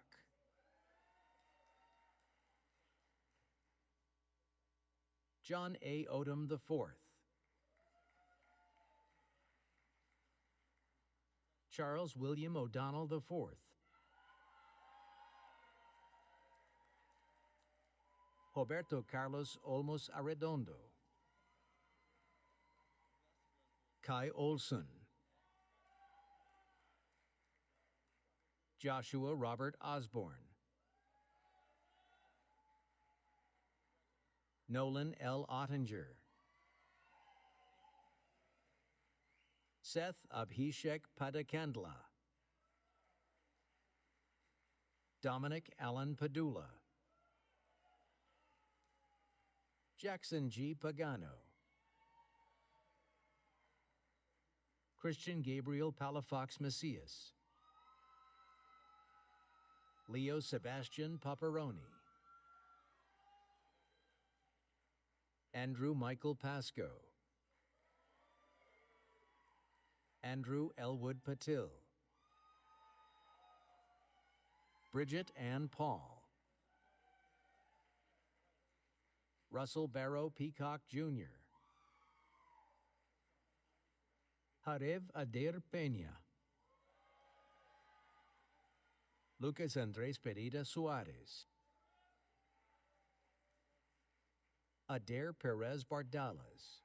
John A. Odom IV, Charles William O'Donnell IV, Roberto Carlos Olmos Arredondo, Kai Olson, Joshua Robert Osborne, Nolan L. Ottinger, Seth Abhishek Padakandla, Dominic Allen Padula, Jackson G. Pagano, Christian Gabriel Palafox Macias, Leo Sebastian Paparoni, Andrew Michael Pasco, Andrew Elwood Patil, Bridget Ann Paul, Russell Barrow Peacock Jr., Harev Adair Peña, Lucas Andres Pereira Suarez, Adair Perez Bardalas,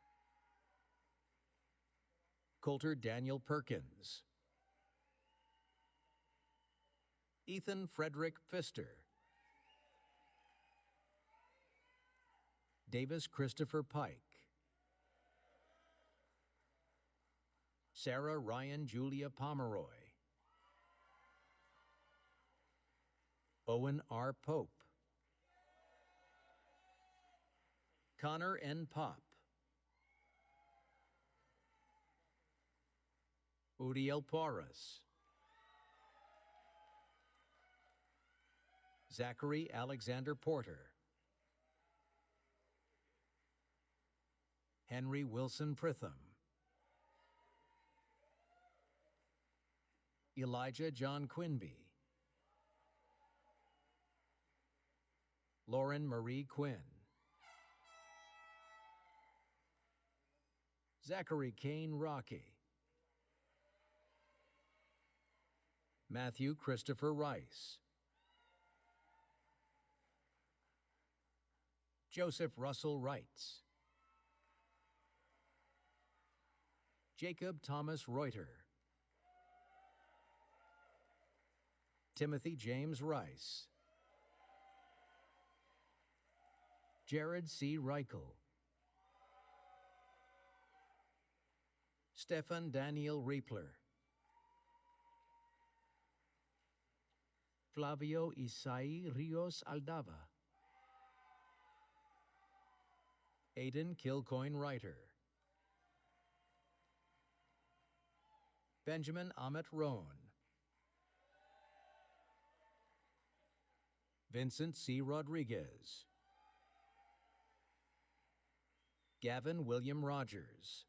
Coulter Daniel Perkins, Ethan Frederick Pfister, Davis Christopher Pike, Sarah Ryan Julia Pomeroy, Owen R. Pope, Connor N. Pop, Uriel Porras, Zachary Alexander Porter, Henry Wilson Pritham, Elijah John Quinby, Lauren Marie Quinn, Zachary Kane Rocky, Matthew Christopher Rice, Joseph Russell Wrights, Jacob Thomas Reuter, Timothy James Rice, Jared C. Reichel, Stefan Daniel Riepler, Flavio Isai Rios Aldava, Aidan Kilcoyne Reiter, Benjamin Ahmet Rohn, Vincent C. Rodriguez, Gavin William Rogers,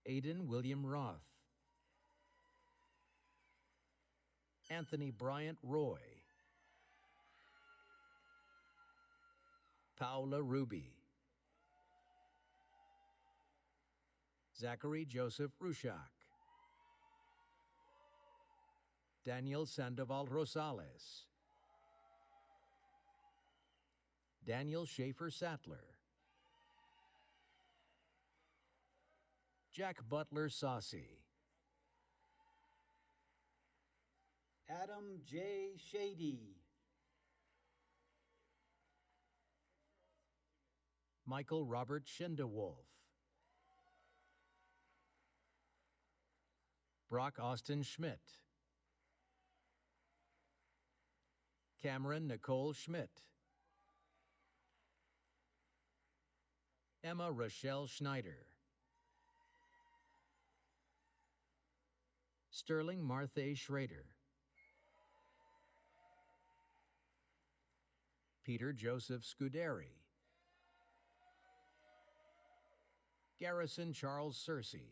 Aidan William Roth, Anthony Bryant Roy, Paula Ruby, Zachary Joseph Rushak, Daniel Sandoval Rosales, Daniel Schaefer Sattler, Jack Butler Saucy, Adam J. Shady, Michael Robert Schindewolf, Brock Austin Schmidt, Cameron Nicole Schmidt, Emma Rochelle Schneider, Sterling Marthe Schrader, Peter Joseph Scuderi, Garrison Charles Searcy,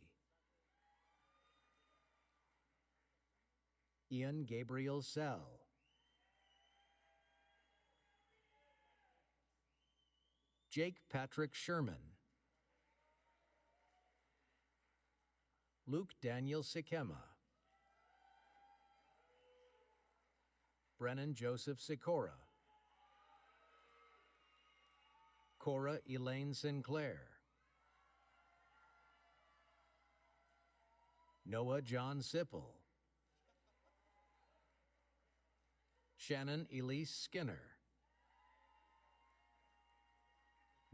Ian Gabriel Sell, Jake Patrick Sherman, Luke Daniel Sikema, Brennan Joseph Sikora, Cora Elaine Sinclair, Noah John Sipple, Shannon Elise Skinner,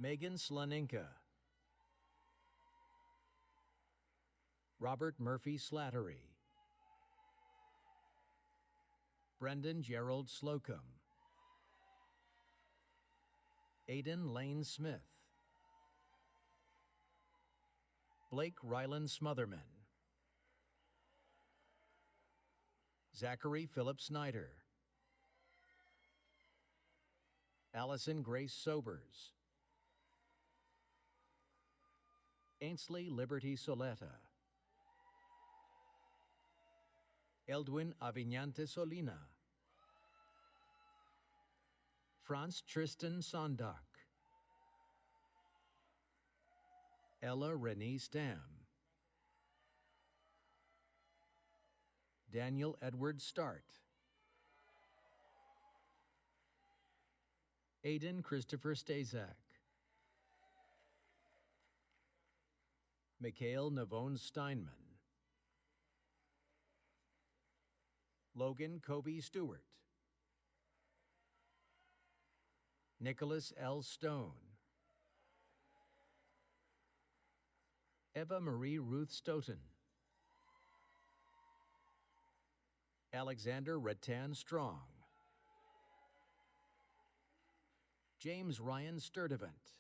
Megan Slaninka, Robert Murphy Slattery, Brendan Gerald Slocum, Aidan Lane Smith, Blake Ryland Smotherman, Zachary Philip Snyder, Allison Grace Sobers, Ainsley Liberty Soleta, Eldwin Aviñante Solina, Franz Tristan Sondak, Ella Renee Stam, Daniel Edward Start, Aidan Christopher Stazak, Mikhail Navone Steinman, Logan Kobe Stewart, Nicholas L. Stone, Eva Marie Ruth Stoughton, Alexander Rattan Strong, James Ryan Sturdivant,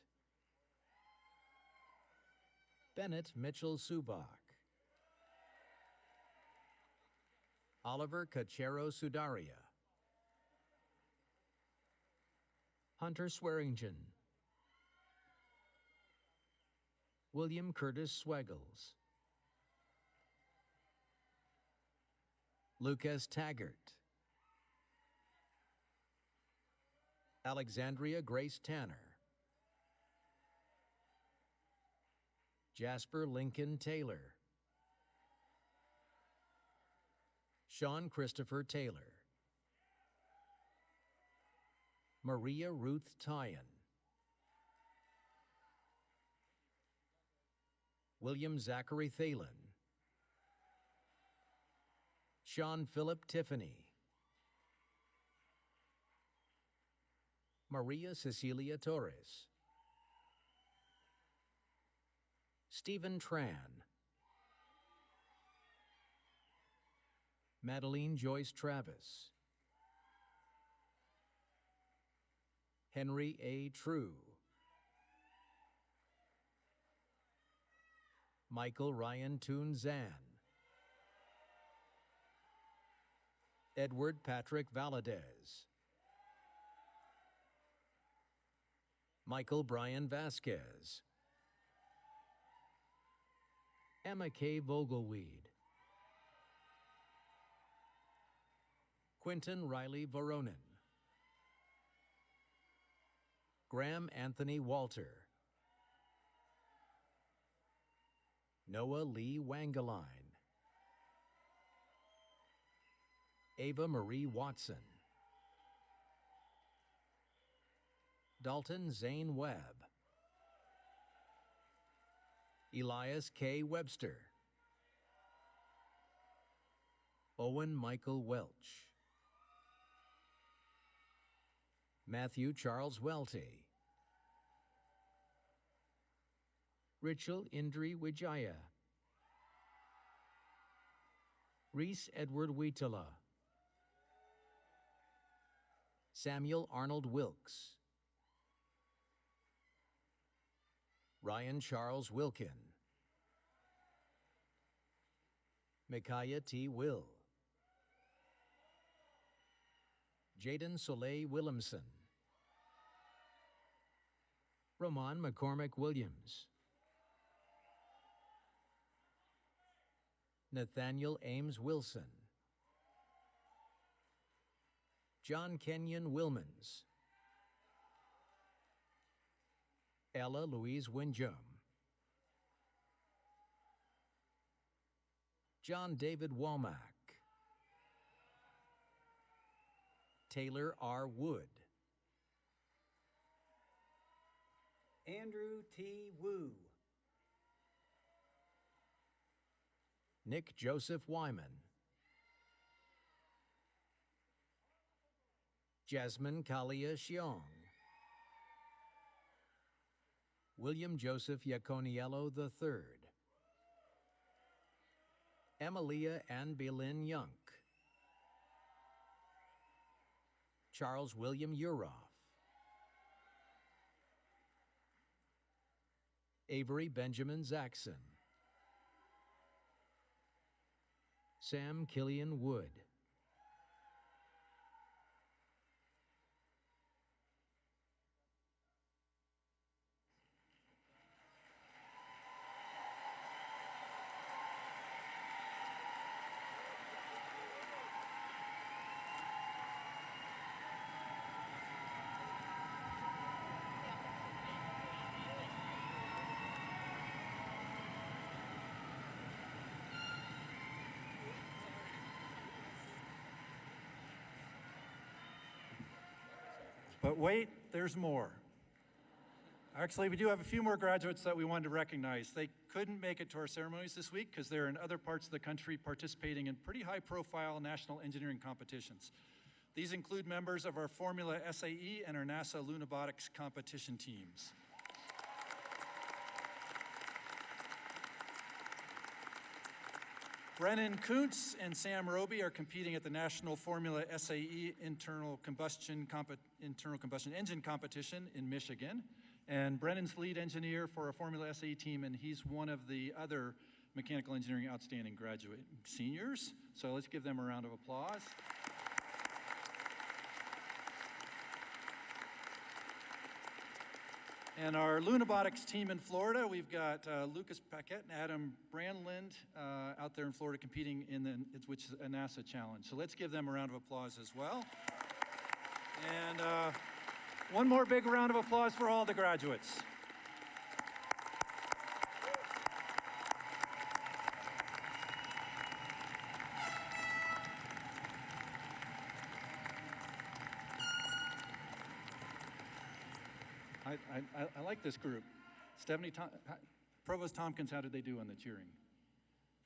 Bennett Mitchell Subak, Oliver Cachero Sudaria, Hunter Swearingen, William Curtis Swaggles, Lucas Taggart, Alexandria Grace Tanner, Jasper Lincoln Taylor, Sean Christopher Taylor, Maria Ruth Tyen, William Zachary Thalen, Sean Philip Tiffany, Maria Cecilia Torres, Stephen Tran, Madeline Joyce Travis, Henry A. True, Michael Ryan Toon Zan, Edward Patrick Valadez, Michael Brian Vasquez, Emma K. Vogelweed, Quentin Riley Voronin, Graham Anthony Walter, Noah Lee Wangeline, Ava Marie Watson, Dalton Zane Webb, Elias K. Webster. Owen Michael Welch. Matthew Charles Welty. Richel Indri Wijaya. Reese Edward Wheatala. Samuel Arnold Wilkes. Ryan Charles Wilkin. Micaiah T. Will. Jaden Soleil Williamson. Roman McCormick Williams. Nathaniel Ames Wilson. John Kenyon Wilmans. Ella Louise Winjum. John David Womack. Taylor R. Wood. Andrew T. Wu. Nick Joseph Wyman. Jasmine Kalia Xiong. William Joseph Yaconiello III. Emilia Ann Belin Yunk. Charles William Uroff. Avery Benjamin Zaxon. Sam Killian Wood. But wait, there's more. Actually, we do have a few more graduates that we wanted to recognize. They couldn't make it to our ceremonies this week because they're in other parts of the country participating in pretty high-profile national engineering competitions. These include members of our Formula SAE and our NASA Lunabotics competition teams. Brennan Kuntz and Sam Roby are competing at the National Formula SAE Internal Combustion Engine Competition in Michigan. And Brennan's lead engineer for our Formula SAE team, and he's one of the other mechanical engineering outstanding graduate seniors. So let's give them a round of applause. And our Lunabotics team in Florida, we've got Lucas Paquette and Adam Brandland out there in Florida competing in which is a NASA challenge. So let's give them a round of applause as well. And one more big round of applause for all the graduates. I like this group. Provost Tompkins, how did they do on the cheering?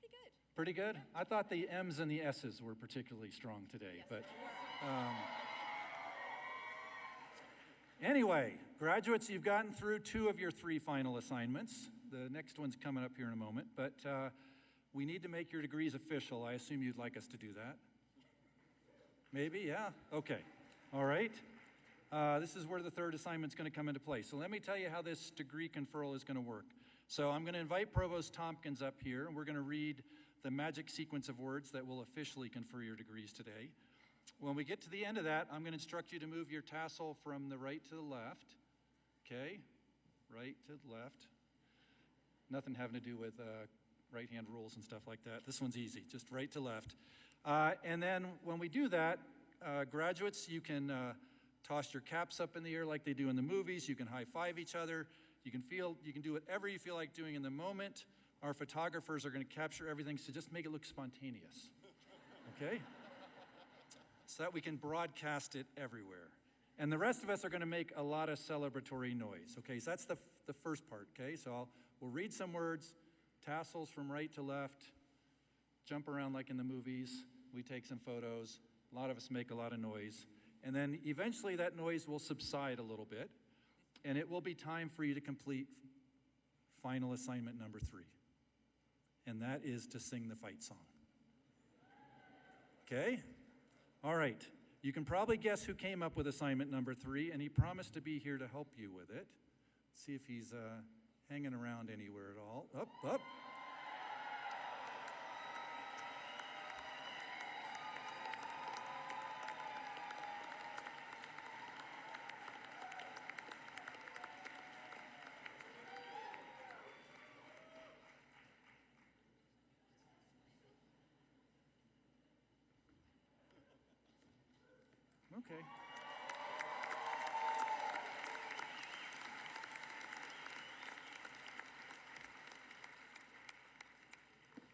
Pretty good. Pretty good? I thought the M's and the S's were particularly strong today. Yes, but anyway, graduates, you've gotten through 2 of your 3 final assignments. The next one's coming up here in a moment, but we need to make your degrees official. I assume you'd like us to do that. Maybe, yeah? Okay. All right. This is where the 3rd assignment's going to come into play. So let me tell you how this degree conferral is going to work. So I'm going to invite Provost Tompkins up here, and we're going to read the magic sequence of words that will officially confer your degrees today. When we get to the end of that, I'm going to instruct you to move your tassel from the right to the left. Okay? Right to the left. Nothing having to do with right-hand rules and stuff like that. This one's easy, just right to left. And then when we do that, graduates, you can toss your caps up in the air like they do in the movies. You can high-five each other. You can do whatever you feel like doing in the moment. Our photographers are going to capture everything, so just make it look spontaneous. Okay? So that we can broadcast it everywhere. And the rest of us are going to make a lot of celebratory noise. Okay, so that's the first part. Okay, so We'll read some words, tassels from right to left, jump around like in the movies. We take some photos. A lot of us make a lot of noise. And then eventually that noise will subside a little bit, and it will be time for you to complete final assignment number 3. And that is to sing the fight song. Okay? All right. You can probably guess who came up with assignment number 3, and he promised to be here to help you with it. See if he's hanging around anywhere at all. Up. Okay.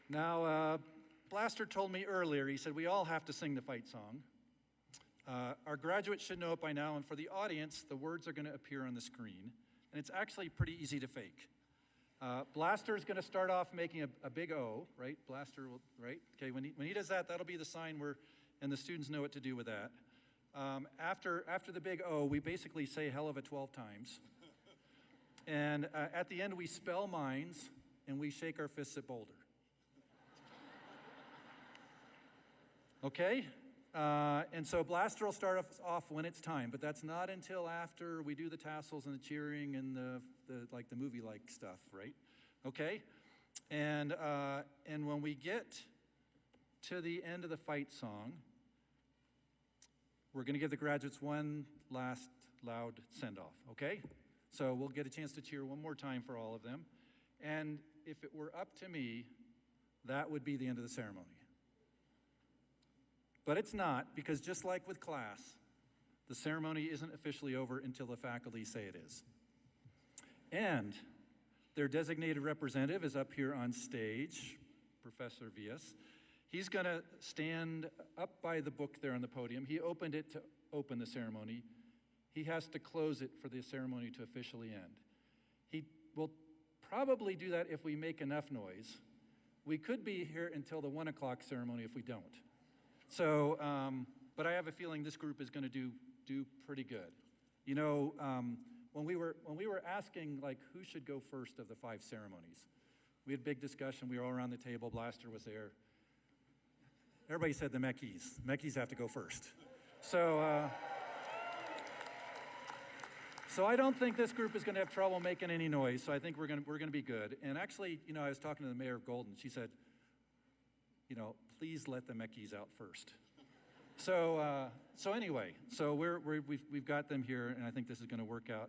Now, Blaster told me earlier, he said we all have to sing the fight song. Our graduates should know it by now, and for the audience, the words are going to appear on the screen, and it's actually pretty easy to fake. Blaster is going to start off making a big O, right? Blaster will, right? Okay, when he does that, that'll be the sign and the students know what to do with that. After the big O, we basically say hell of a 12 times. And at the end, we spell mines, and we shake our fists at Boulder. Okay? And so Blaster will start off when it's time, but that's not until after we do the tassels and the cheering and the movie-like stuff, right? Okay? And when we get to the end of the fight song, we're going to give the graduates one last loud send-off, okay? So we'll get a chance to cheer one more time for all of them. And if it were up to me, that would be the end of the ceremony. But it's not, because just like with class, the ceremony isn't officially over until the faculty say it is. And their designated representative is up here on stage, Professor Villas. He's going to stand up by the book there on the podium. He opened it to open the ceremony. He has to close it for the ceremony to officially end. He will probably do that if we make enough noise. We could be here until the 1 o'clock ceremony if we don't. So, but I have a feeling this group is going to do pretty good. You know, when we were asking like who should go first of the 5 ceremonies, we had a big discussion. We were all around the table. Blaster was there. Everybody said the Meckies. Meckies have to go first. So, so I don't think this group is going to have trouble making any noise. So I think we're going to be good. And actually, you know, I was talking to the mayor of Golden. She said, you know, please let the Meckies out first. So, so anyway, so we've got them here, and I think this is going to work out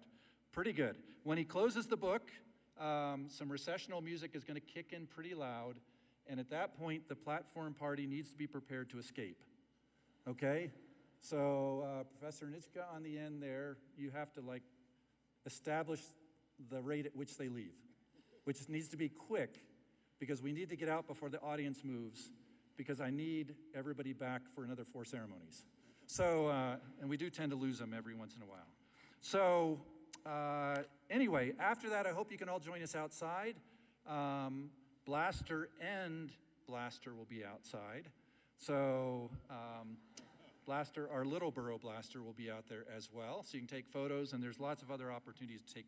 pretty good. When he closes the book, some recessional music is going to kick in pretty loud. And at that point, the platform party needs to be prepared to escape, okay? So Professor Nitschke on the end there, you have to like establish the rate at which they leave, which needs to be quick because we need to get out before the audience moves because I need everybody back for another 4 ceremonies. So, and we do tend to lose them every once in a while. So anyway, after that, I hope you can all join us outside. Blaster and Blaster will be outside. So Blaster, our little burrow blaster, will be out there as well. So you can take photos, and there's lots of other opportunities to take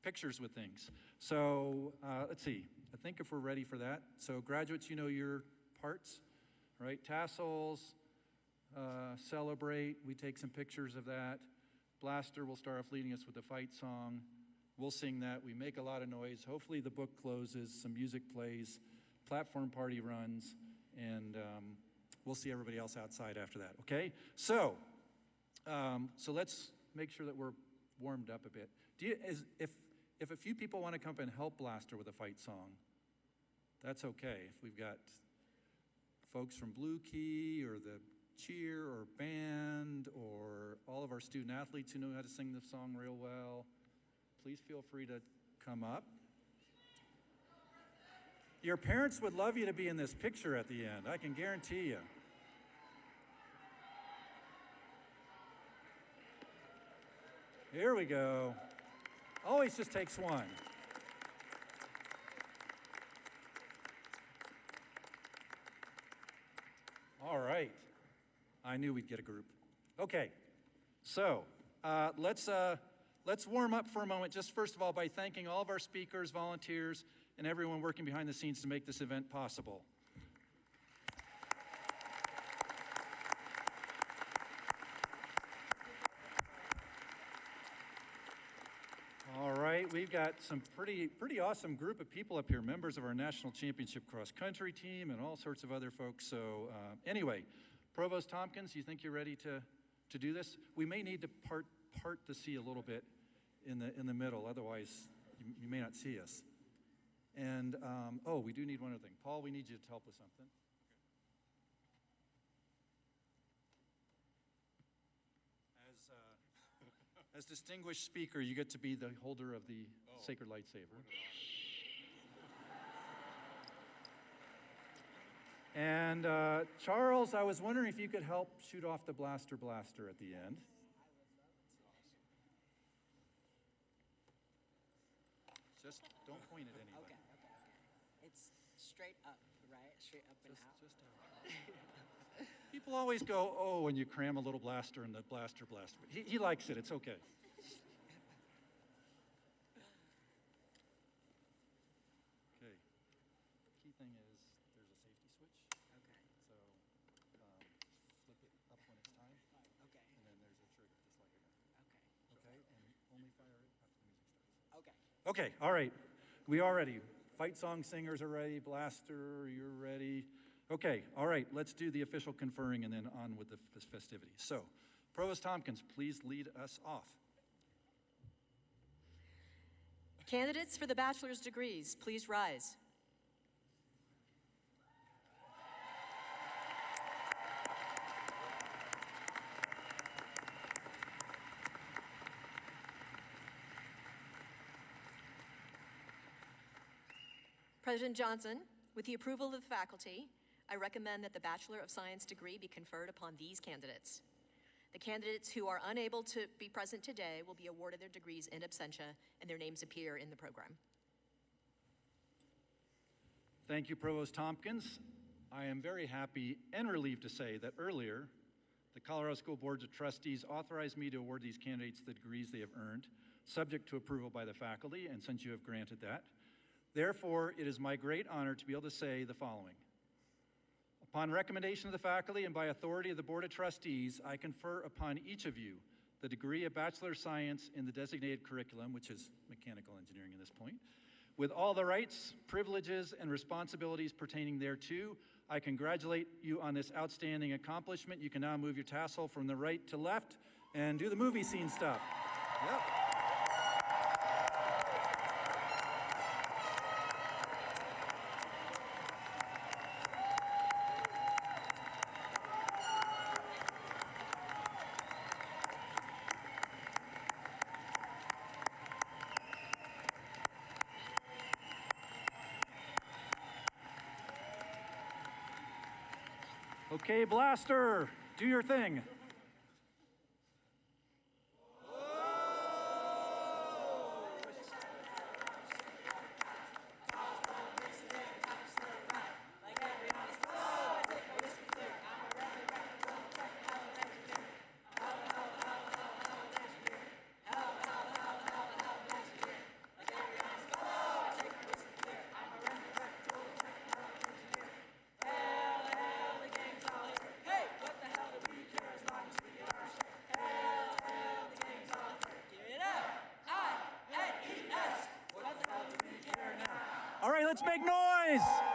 pictures with things. So let's see. I think if we're ready for that. So graduates, you know your parts, right? Tassels, celebrate. We take some pictures of that. Blaster will start off leading us with the fight song. We'll sing that. We make a lot of noise. Hopefully the book closes, some music plays, platform party runs, and we'll see everybody else outside after that, okay? So, so let's make sure that we're warmed up a bit. If a few people want to come up and help Blaster with a fight song, that's okay. If we've got folks from Blue Key or the cheer or band or all of our student athletes who know how to sing the song real well, please feel free to come up. Your parents would love you to be in this picture at the end, I can guarantee you. Here we go. Always just takes one. All right. I knew we'd get a group. Okay, so let's warm up for a moment, just first of all by thanking all of our speakers, volunteers, and everyone working behind the scenes to make this event possible. All right, we've got some pretty awesome group of people up here, members of our national championship cross country team and all sorts of other folks. So anyway, Provost Tompkins, you think you're ready to do this? We may need to part the sea a little bit in the middle, otherwise you may not see us. And oh, we do need one other thing. Paul, we need you to help with something. As distinguished speaker, you get to be the holder of the sacred lightsaber. And Charles, I was wondering if you could help shoot off the blaster at the end. Just don't point at anyone. Okay. It's straight up, right? Straight up and out. Just out. People always go, oh, when you cram a little blaster in the blaster. He likes it. It's okay. Okay. Key thing is there's a safety switch. Okay. So flip it up when it's time. Okay. And then there's a trigger, just like a gun. Okay. Okay. And only fire it after the music starts. Okay. Okay. All right. We are ready. Fight song singers are ready. Blaster, you're ready. Okay, all right, let's do the official conferring and then on with the festivities. So, Provost Tompkins, please lead us off. Candidates for the bachelor's degrees, please rise. President Johnson, with the approval of the faculty, I recommend that the Bachelor of Science degree be conferred upon these candidates. The candidates who are unable to be present today will be awarded their degrees in absentia, and their names appear in the program. Thank you, Provost Tompkins. I am very happy and relieved to say that earlier, the Colorado School Board of Trustees authorized me to award these candidates the degrees they have earned, subject to approval by the faculty, and since you have granted that, therefore, it is my great honor to be able to say the following. Upon recommendation of the faculty and by authority of the Board of Trustees, I confer upon each of you the degree of Bachelor of Science in the designated curriculum, which is mechanical engineering at this point, with all the rights, privileges, and responsibilities pertaining thereto. I congratulate you on this outstanding accomplishment. You can now move your tassel from the right to left and do the movie scene stuff. Yep. Okay, Blaster, do your thing. All right, let's make noise.